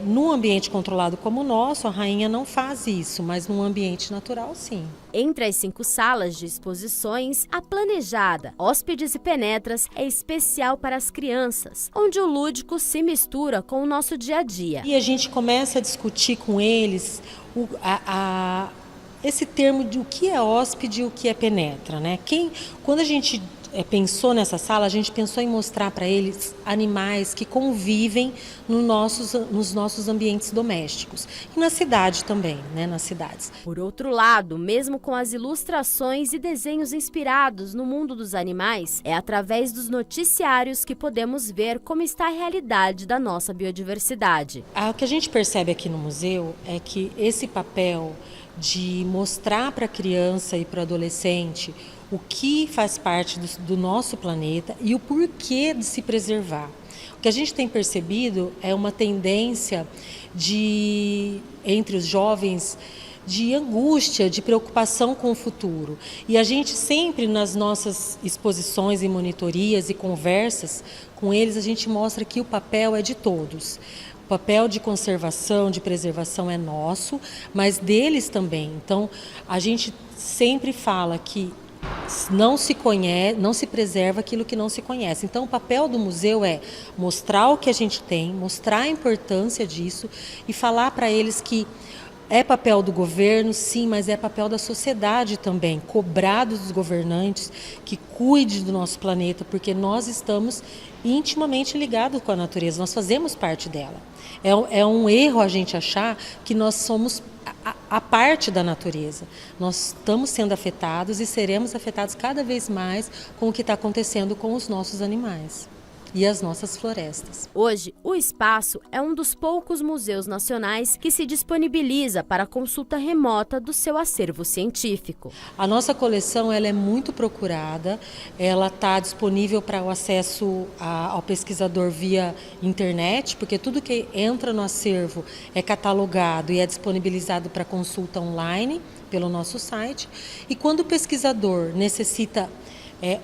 Num ambiente controlado como o nosso, a rainha não faz isso, mas num ambiente natural, sim. Entre as 5 salas de exposições, a planejada Hóspedes e Penetras é especial para as crianças, onde o lúdico se mistura com o nosso dia a dia. E a gente começa a discutir com eles esse termo de o que é hóspede e o que é penetra, né? Quando a gente pensou nessa sala, a gente pensou em mostrar para eles animais que convivem nos nossos ambientes domésticos. E na cidade também, né? Nas cidades. Por outro lado, mesmo com as ilustrações e desenhos inspirados no mundo dos animais, é através dos noticiários que podemos ver como está a realidade da nossa biodiversidade. O que a gente percebe aqui no museu é que esse papel de mostrar para a criança e para o adolescente o que faz parte do nosso planeta e o porquê de se preservar. O que a gente tem percebido é uma tendência entre os jovens de angústia, de preocupação com o futuro. E a gente sempre, nas nossas exposições e monitorias e conversas com eles, a gente mostra que o papel é de todos. O papel de conservação, de preservação é nosso, mas deles também. Então, a gente sempre fala que não se preserva aquilo que não se conhece. Então, o papel do museu é mostrar o que a gente tem, mostrar a importância disso e falar para eles que É papel do governo, sim, mas é papel da sociedade também, cobrar dos governantes que cuide do nosso planeta, porque nós estamos intimamente ligados com a natureza, nós fazemos parte dela. É um erro a gente achar que nós somos a parte da natureza. Nós estamos sendo afetados e seremos afetados cada vez mais com o que está acontecendo com os nossos animais e as nossas florestas. Hoje, o espaço é um dos poucos museus nacionais que se disponibiliza para a consulta remota do seu acervo científico. A nossa coleção ela é muito procurada, ela está disponível para o acesso ao pesquisador via internet, porque tudo que entra no acervo é catalogado e é disponibilizado para consulta online pelo nosso site. E quando o pesquisador necessita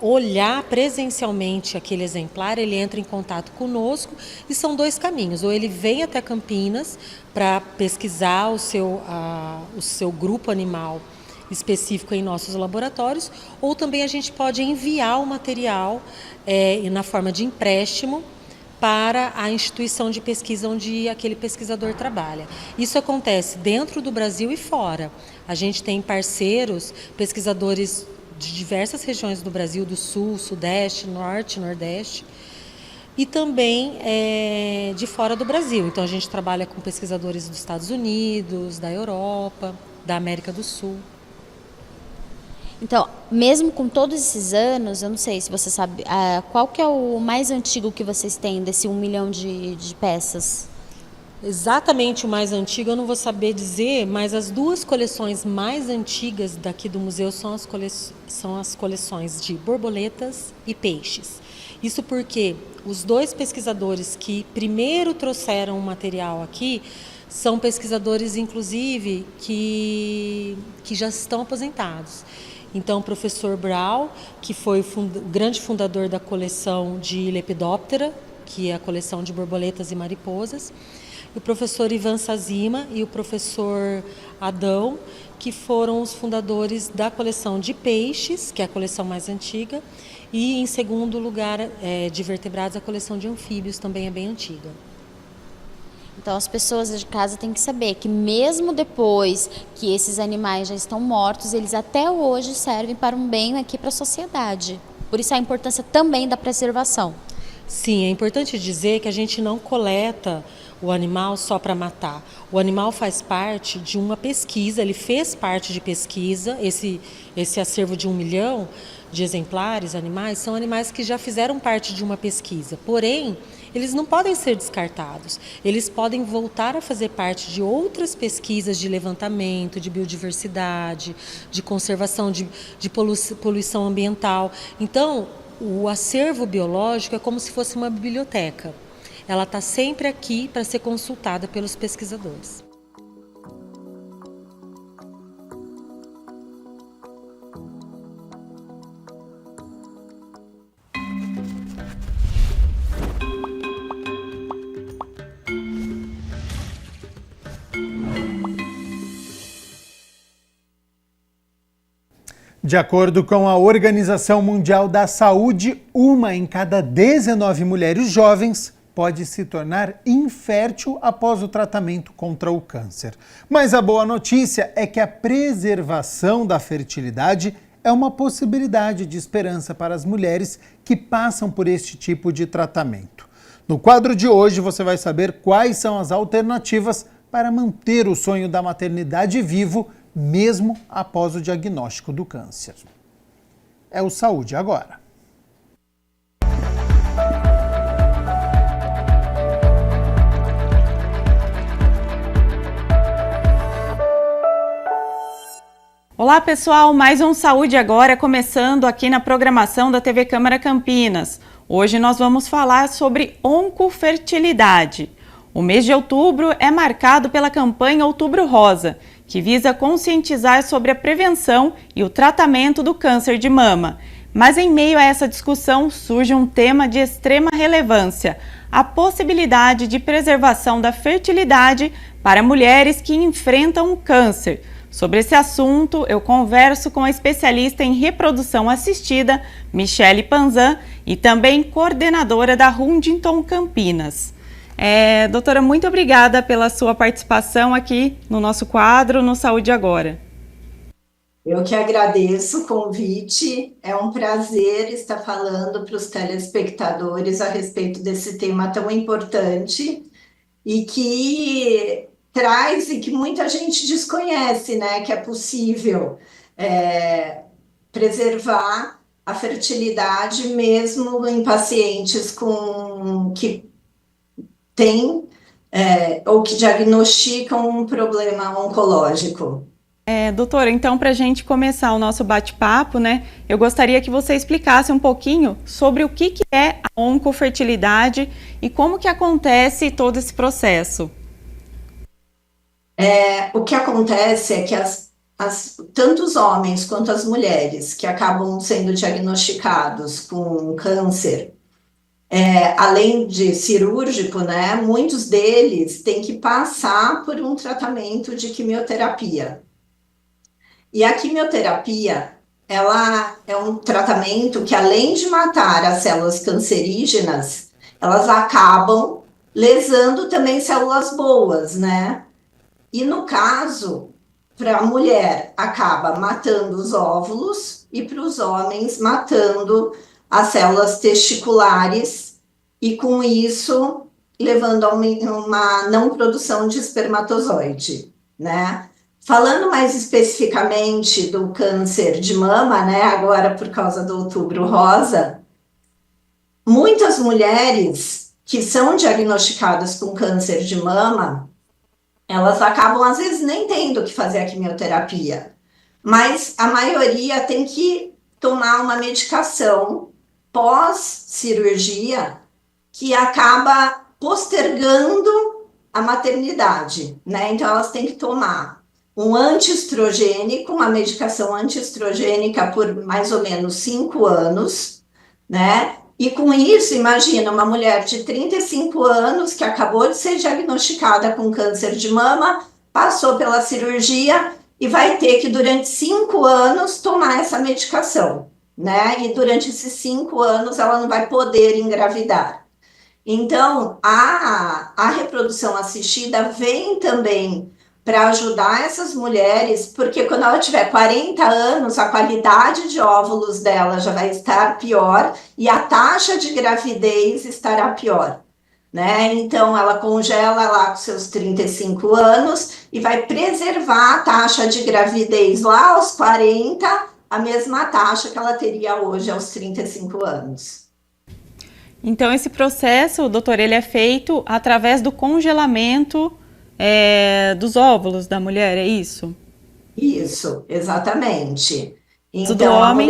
olhar presencialmente aquele exemplar, ele entra em contato conosco e são dois caminhos. Ou ele vem até Campinas para pesquisar o seu grupo animal específico em nossos laboratórios, ou também a gente pode enviar o material na forma de empréstimo para a instituição de pesquisa onde aquele pesquisador trabalha. Isso acontece dentro do Brasil e fora. A gente tem parceiros, pesquisadores de diversas regiões do Brasil, do Sul, Sudeste, Norte, Nordeste, e também de fora do Brasil. Então a gente trabalha com pesquisadores dos Estados Unidos, da Europa, da América do Sul. Então, mesmo com todos esses anos, eu não sei se você sabe, qual que é o mais antigo que vocês têm desse 1 milhão de peças? Exatamente o mais antigo eu não vou saber dizer, mas as duas coleções mais antigas daqui do museu são as coleções de borboletas e peixes. Isso porque os dois pesquisadores que primeiro trouxeram o material aqui são pesquisadores, inclusive, que já estão aposentados. Então, o professor Brau, que foi o grande fundador da coleção de Lepidoptera, que é a coleção de borboletas e mariposas, o professor Ivan Sazima e o professor Adão, que foram os fundadores da coleção de peixes, que é a coleção mais antiga, e, em segundo lugar, de vertebrados, a coleção de anfíbios também é bem antiga. Então, as pessoas de casa têm que saber que mesmo depois que esses animais já estão mortos, eles até hoje servem para um bem aqui para a sociedade. Por isso a importância também da preservação. Sim, é importante dizer que a gente não coleta o animal só para matar. O animal faz parte de uma pesquisa, ele fez parte de pesquisa, esse acervo de 1 milhão de exemplares, animais, são animais que já fizeram parte de uma pesquisa. Porém, eles não podem ser descartados. Eles podem voltar a fazer parte de outras pesquisas de levantamento, de biodiversidade, de conservação, de poluição ambiental. Então, o acervo biológico é como se fosse uma biblioteca. Ela está sempre aqui para ser consultada pelos pesquisadores. De acordo com a Organização Mundial da Saúde, 1 em cada 19 mulheres jovens pode se tornar infértil após o tratamento contra o câncer. Mas a boa notícia é que a preservação da fertilidade é uma possibilidade de esperança para as mulheres que passam por este tipo de tratamento. No quadro de hoje você vai saber quais são as alternativas para manter o sonho da maternidade vivo, mesmo após o diagnóstico do câncer. É o Saúde Agora. Olá pessoal, mais um Saúde Agora começando aqui na programação da TV Câmara Campinas. Hoje nós vamos falar sobre oncofertilidade. O mês de outubro é marcado pela campanha Outubro Rosa, que visa conscientizar sobre a prevenção e o tratamento do câncer de mama. Mas em meio a essa discussão surge um tema de extrema relevância, a possibilidade de preservação da fertilidade para mulheres que enfrentam o câncer. Sobre esse assunto, eu converso com a especialista em reprodução assistida, Michele Panzan, e também coordenadora da Huntington Campinas. Doutora, muito obrigada pela sua participação aqui no nosso quadro no Saúde Agora. Eu que agradeço o convite, é um prazer estar falando para os telespectadores a respeito desse tema tão importante e que traz e que muita gente desconhece, né, que é possível preservar a fertilidade mesmo em pacientes que têm ou que diagnosticam um problema oncológico. Doutora, então, para a gente começar o nosso bate-papo, né, eu gostaria que você explicasse um pouquinho sobre o que é a oncofertilidade e como que acontece todo esse processo. O que acontece é que tanto os homens quanto as mulheres que acabam sendo diagnosticados com câncer, além de cirúrgico, né, muitos deles têm que passar por um tratamento de quimioterapia. E a quimioterapia, ela é um tratamento que, além de matar as células cancerígenas, elas acabam lesando também células boas, né? E no caso, para a mulher, acaba matando os óvulos e para os homens, matando as células testiculares e, com isso, levando a uma não produção de espermatozoide, né? Falando mais especificamente do câncer de mama, né, agora por causa do Outubro Rosa, muitas mulheres que são diagnosticadas com câncer de mama, elas acabam às vezes nem tendo que fazer a quimioterapia, mas a maioria tem que tomar uma medicação pós-cirurgia que acaba postergando a maternidade, né? Então elas têm que tomar um antiestrogênico, uma medicação antiestrogênica por mais ou menos 5 anos, né? E com isso, imagina uma mulher de 35 anos que acabou de ser diagnosticada com câncer de mama, passou pela cirurgia e vai ter que, durante 5 anos, tomar essa medicação, né? E durante esses 5 anos ela não vai poder engravidar. Então, a reprodução assistida vem também para ajudar essas mulheres, porque quando ela tiver 40 anos, a qualidade de óvulos dela já vai estar pior e a taxa de gravidez estará pior, né? Então, ela congela lá com seus 35 anos e vai preservar a taxa de gravidez lá aos 40, a mesma taxa que ela teria hoje aos 35 anos. Então, esse processo, doutor, ele é feito através do congelamento dos óvulos da mulher, é isso? Isso, exatamente. Então, do homem,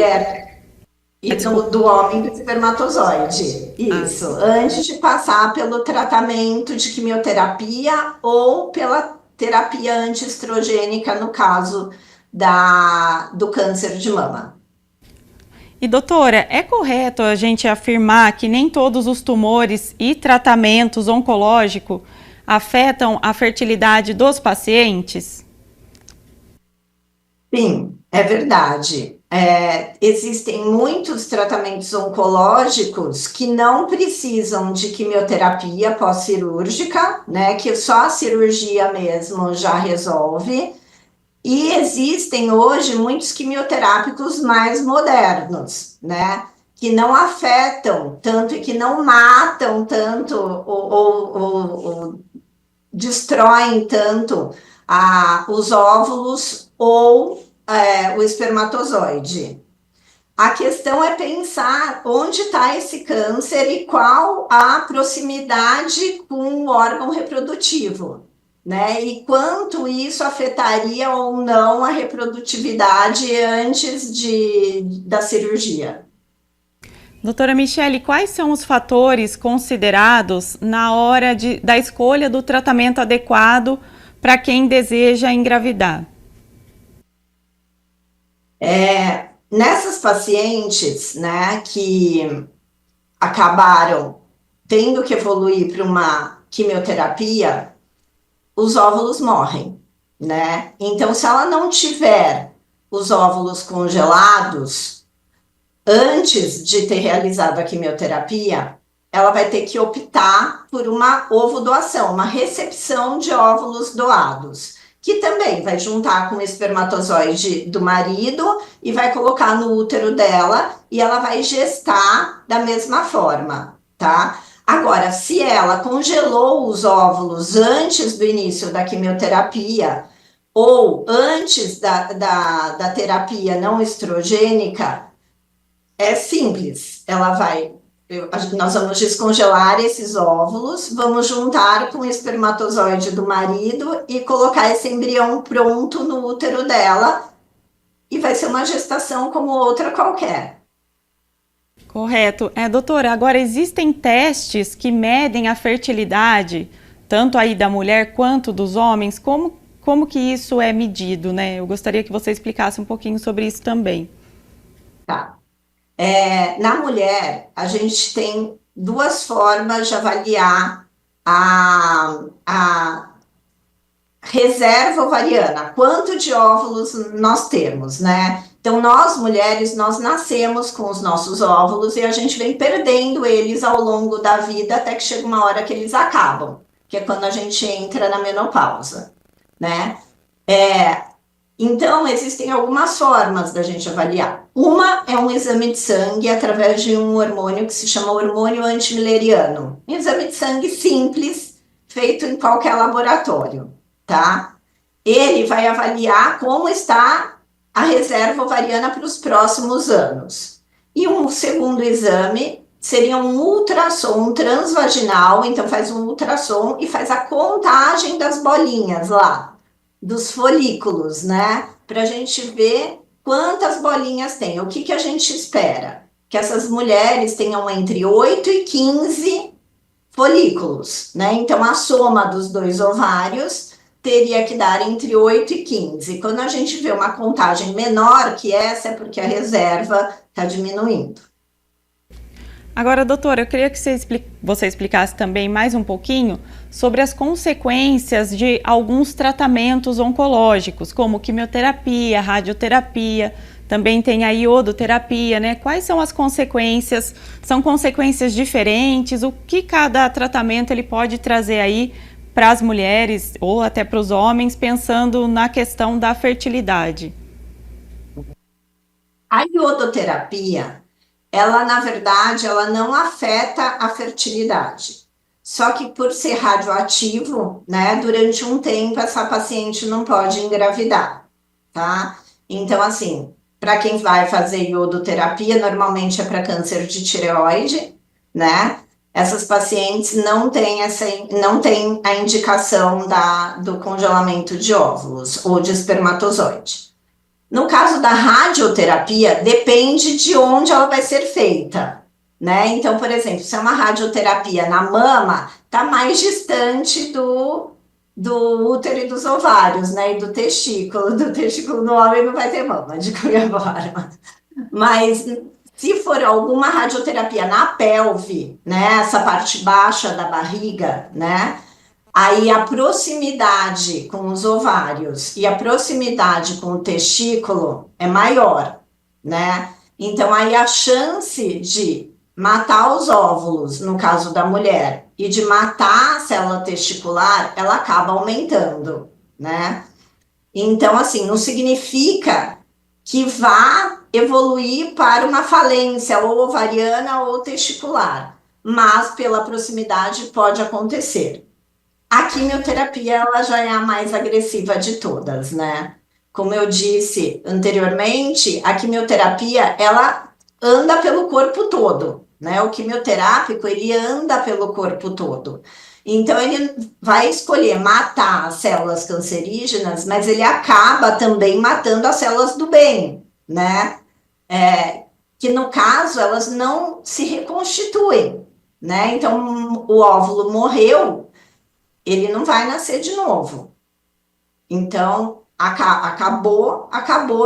do homem do espermatozoide. Isso, antes de passar pelo tratamento de quimioterapia ou pela terapia antiestrogênica, no caso do câncer de mama. E doutora, é correto a gente afirmar que nem todos os tumores e tratamentos oncológicos afetam a fertilidade dos pacientes? Sim, é verdade. Existem muitos tratamentos oncológicos que não precisam de quimioterapia pós-cirúrgica, né, que só a cirurgia mesmo já resolve. E existem hoje muitos quimioterápicos mais modernos, né, que não afetam tanto e que não matam tanto ou destroem tanto os óvulos ou o espermatozoide. A questão é pensar onde está esse câncer e qual a proximidade com o órgão reprodutivo, né? E quanto isso afetaria ou não a reprodutividade antes da cirurgia. Doutora Michele, quais são os fatores considerados na hora da escolha do tratamento adequado para quem deseja engravidar? Nessas pacientes, né, que acabaram tendo que evoluir para uma quimioterapia, os óvulos morrem, né? Então, se ela não tiver os óvulos congelados antes de ter realizado a quimioterapia, ela vai ter que optar por uma ovodoação, uma recepção de óvulos doados, que também vai juntar com o espermatozoide do marido e vai colocar no útero dela e ela vai gestar da mesma forma, tá? Agora, se ela congelou os óvulos antes do início da quimioterapia ou antes da terapia não estrogênica, é simples, nós vamos descongelar esses óvulos, vamos juntar com o espermatozoide do marido e colocar esse embrião pronto no útero dela e vai ser uma gestação como outra qualquer. Correto. Doutora, agora existem testes que medem a fertilidade, tanto aí da mulher quanto dos homens, como que isso é medido, né? Eu gostaria que você explicasse um pouquinho sobre isso também. Tá. Na mulher, a gente tem duas formas de avaliar a reserva ovariana, quanto de óvulos nós temos, né? Então, nós mulheres, nós nascemos com os nossos óvulos e a gente vem perdendo eles ao longo da vida até que chega uma hora que eles acabam, que é quando a gente entra na menopausa, né? Então, existem algumas formas da gente avaliar. Uma é um exame de sangue através de um hormônio que se chama hormônio antimileriano. Um exame de sangue simples, feito em qualquer laboratório, tá? Ele vai avaliar como está a reserva ovariana para os próximos anos. E um segundo exame seria um ultrassom transvaginal, então faz um ultrassom e faz a contagem das bolinhas lá, dos folículos, né? Para a gente ver quantas bolinhas tem. O que a gente espera? Que essas mulheres tenham entre 8 e 15 folículos, né? Então, a soma dos dois ovários teria que dar entre 8 e 15. Quando a gente vê uma contagem menor que essa, é porque a reserva está diminuindo. Agora, doutora, eu queria que você explicasse também mais um pouquinho sobre as consequências de alguns tratamentos oncológicos, como quimioterapia, radioterapia, também tem a iodoterapia, né? Quais são as consequências? São consequências diferentes? O que cada tratamento ele pode trazer aí para as mulheres ou até para os homens, pensando na questão da fertilidade? A iodoterapia, ela, na verdade, ela não afeta a fertilidade. Só que por ser radioativo, né, durante um tempo essa paciente não pode engravidar, tá? Então, assim, para quem vai fazer iodoterapia, normalmente é para câncer de tireoide, né? Essas pacientes não têm a indicação do congelamento de óvulos ou de espermatozoide. No caso da radioterapia, depende de onde ela vai ser feita, né? Então, por exemplo, se é uma radioterapia na mama, está mais distante do útero e dos ovários, né? E do testículo. Do testículo no homem não vai ter mama, de qualquer forma. Mas se for alguma radioterapia na pelve, né? Essa parte baixa da barriga, né? Aí a proximidade com os ovários e a proximidade com o testículo é maior, né? Então aí a chance de matar os óvulos, no caso da mulher, e de matar a célula testicular, ela acaba aumentando, né? Então, assim, não significa que vá evoluir para uma falência ou ovariana ou testicular, mas pela proximidade pode acontecer. A quimioterapia, ela já é a mais agressiva de todas, né? Como eu disse anteriormente, a quimioterapia, ela anda pelo corpo todo, né? O quimioterápico, ele anda pelo corpo todo. Então, ele vai escolher matar as células cancerígenas, mas ele acaba também matando as células do bem, né? Que, no caso, elas não se reconstituem, né? Então, o óvulo morreu, ele não vai nascer de novo. Então, acabou,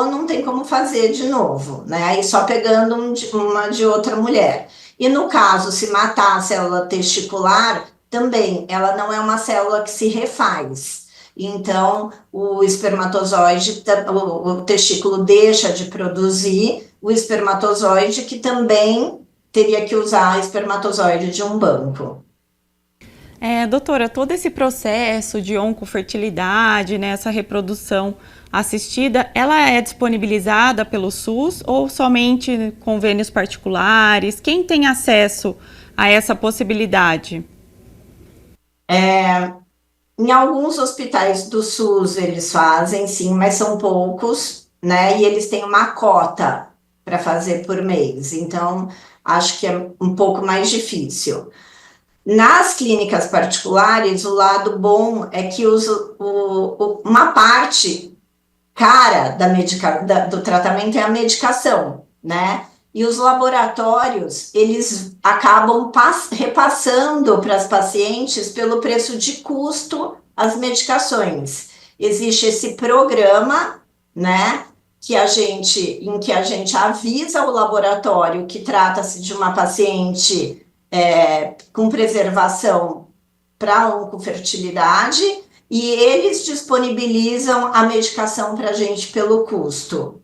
não tem como fazer de novo, né? Aí só pegando uma de outra mulher. E no caso, se matar a célula testicular, também, ela não é uma célula que se refaz. Então, o espermatozoide, o testículo deixa de produzir o espermatozoide, que também teria que usar espermatozoide de um banco. Doutora, todo esse processo de oncofertilidade, né, essa reprodução assistida, ela é disponibilizada pelo SUS ou somente convênios particulares? Quem tem acesso a essa possibilidade? Em alguns hospitais do SUS eles fazem, sim, mas são poucos, né? E eles têm uma cota para fazer por mês, então acho que é um pouco mais difícil. Nas clínicas particulares, o lado bom é que uma parte cara do tratamento é a medicação, né? E os laboratórios, eles acabam repassando para as pacientes pelo preço de custo as medicações. Existe esse programa, né, em que a gente avisa o laboratório que trata-se de uma paciente com preservação para oncofertilidade, e eles disponibilizam a medicação para a gente pelo custo.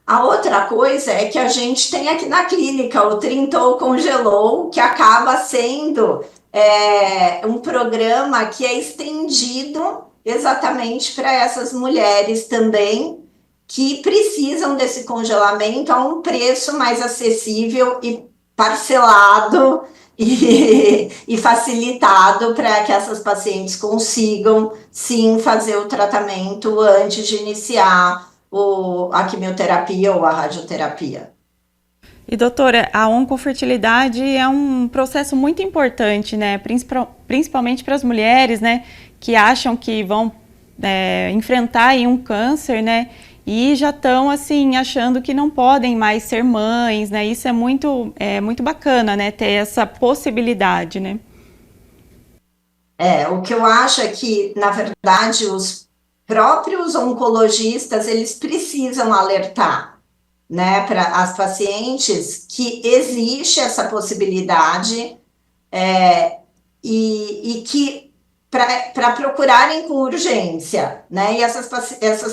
A outra coisa é que a gente tem aqui na clínica o Trintou Congelou, que acaba sendo um programa que é estendido exatamente para essas mulheres também, que precisam desse congelamento a um preço mais acessível e parcelado e facilitado para que essas pacientes consigam, sim, fazer o tratamento antes de iniciar a quimioterapia ou a radioterapia. E doutora, a oncofertilidade é um processo muito importante, né? Principalmente para as mulheres, né, que acham que vão enfrentar aí um câncer, né? E já estão assim achando que não podem mais ser mães, né? Isso é muito bacana, né? Ter essa possibilidade, né? O que eu acho é que, na verdade, os próprios oncologistas, eles precisam alertar, né, para as pacientes que existe essa possibilidade e que para procurarem com urgência, né? E essas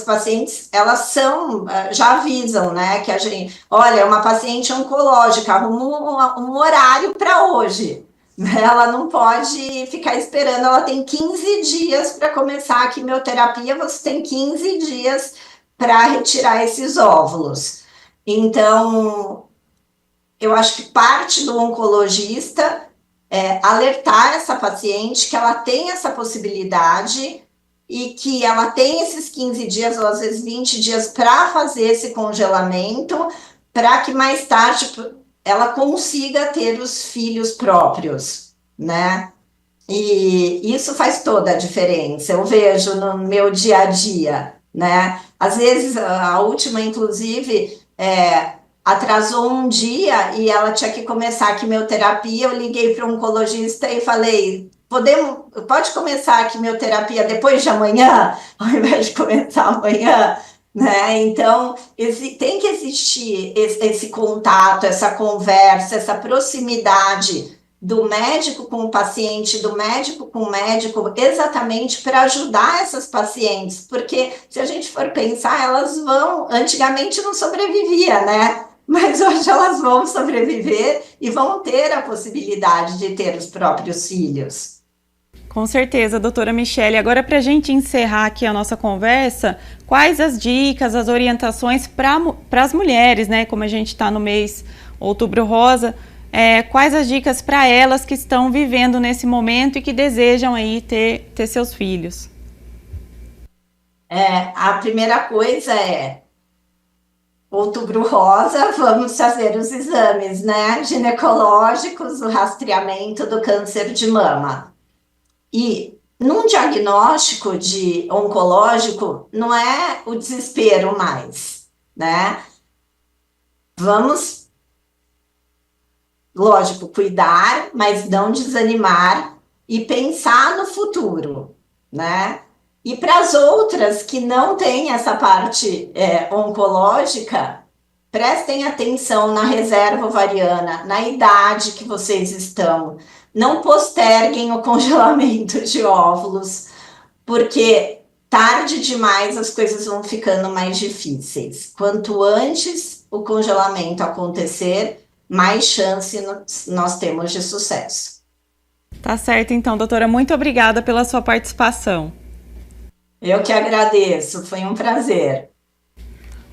pacientes, elas já avisam, né, que a gente, olha, uma paciente oncológica, arruma um horário para hoje, né? Ela não pode ficar esperando, ela tem 15 dias para começar a quimioterapia, você tem 15 dias para retirar esses óvulos. Então, eu acho que parte do oncologista alertar essa paciente que ela tem essa possibilidade e que ela tem esses 15 dias ou às vezes 20 dias para fazer esse congelamento, para que mais tarde ela consiga ter os filhos próprios, né? E isso faz toda a diferença, eu vejo no meu dia a dia, né? Às vezes, a última, inclusive, atrasou um dia e ela tinha que começar a quimioterapia, eu liguei para um oncologista e falei, pode começar a quimioterapia depois de amanhã, ao invés de começar amanhã, né? Então, tem que existir esse contato, essa conversa, essa proximidade do médico com o paciente, do médico com o médico, exatamente para ajudar essas pacientes, porque se a gente for pensar, antigamente não sobrevivia, né? Mas hoje elas vão sobreviver e vão ter a possibilidade de ter os próprios filhos. Com certeza, doutora Michele. Agora, para a gente encerrar aqui a nossa conversa, quais as dicas, as orientações para as mulheres, né? Como a gente está no mês Outubro Rosa, quais as dicas para elas que estão vivendo nesse momento e que desejam aí ter seus filhos? A primeira coisa Outubro Rosa, vamos fazer os exames, né, ginecológicos, o rastreamento do câncer de mama. E num diagnóstico oncológico, não é o desespero mais, né? Vamos, lógico, cuidar, mas não desanimar e pensar no futuro, né? E para as outras que não têm essa parte oncológica, prestem atenção na reserva ovariana, na idade que vocês estão. Não posterguem o congelamento de óvulos, porque tarde demais as coisas vão ficando mais difíceis. Quanto antes o congelamento acontecer, mais chance nós temos de sucesso. Tá certo, então, doutora. Muito obrigada pela sua participação. Eu que agradeço, foi um prazer.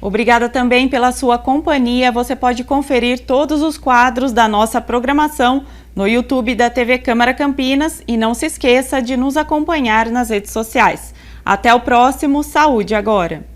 Obrigada também pela sua companhia. Você pode conferir todos os quadros da nossa programação no YouTube da TV Câmara Campinas e não se esqueça de nos acompanhar nas redes sociais. Até o próximo Saúde Agora!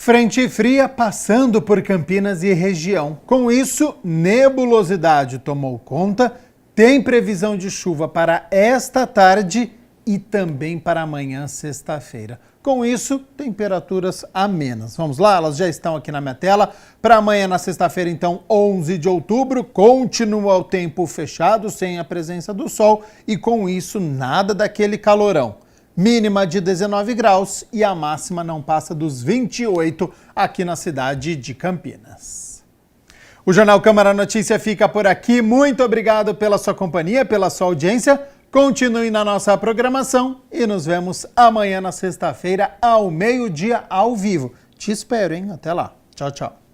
Frente fria passando por Campinas e região. Com isso, nebulosidade tomou conta, tem previsão de chuva para esta tarde e também para amanhã, sexta-feira. Com isso, temperaturas amenas. Vamos lá, elas já estão aqui na minha tela. Para amanhã, na sexta-feira, então, 11 de outubro, continua o tempo fechado, sem a presença do sol e com isso, nada daquele calorão. Mínima de 19 graus e a máxima não passa dos 28 aqui na cidade de Campinas. O Jornal Câmara Notícia fica por aqui. Muito obrigado pela sua companhia, pela sua audiência. Continue na nossa programação e nos vemos amanhã na sexta-feira ao meio-dia ao vivo. Te espero, hein? Até lá. Tchau, tchau.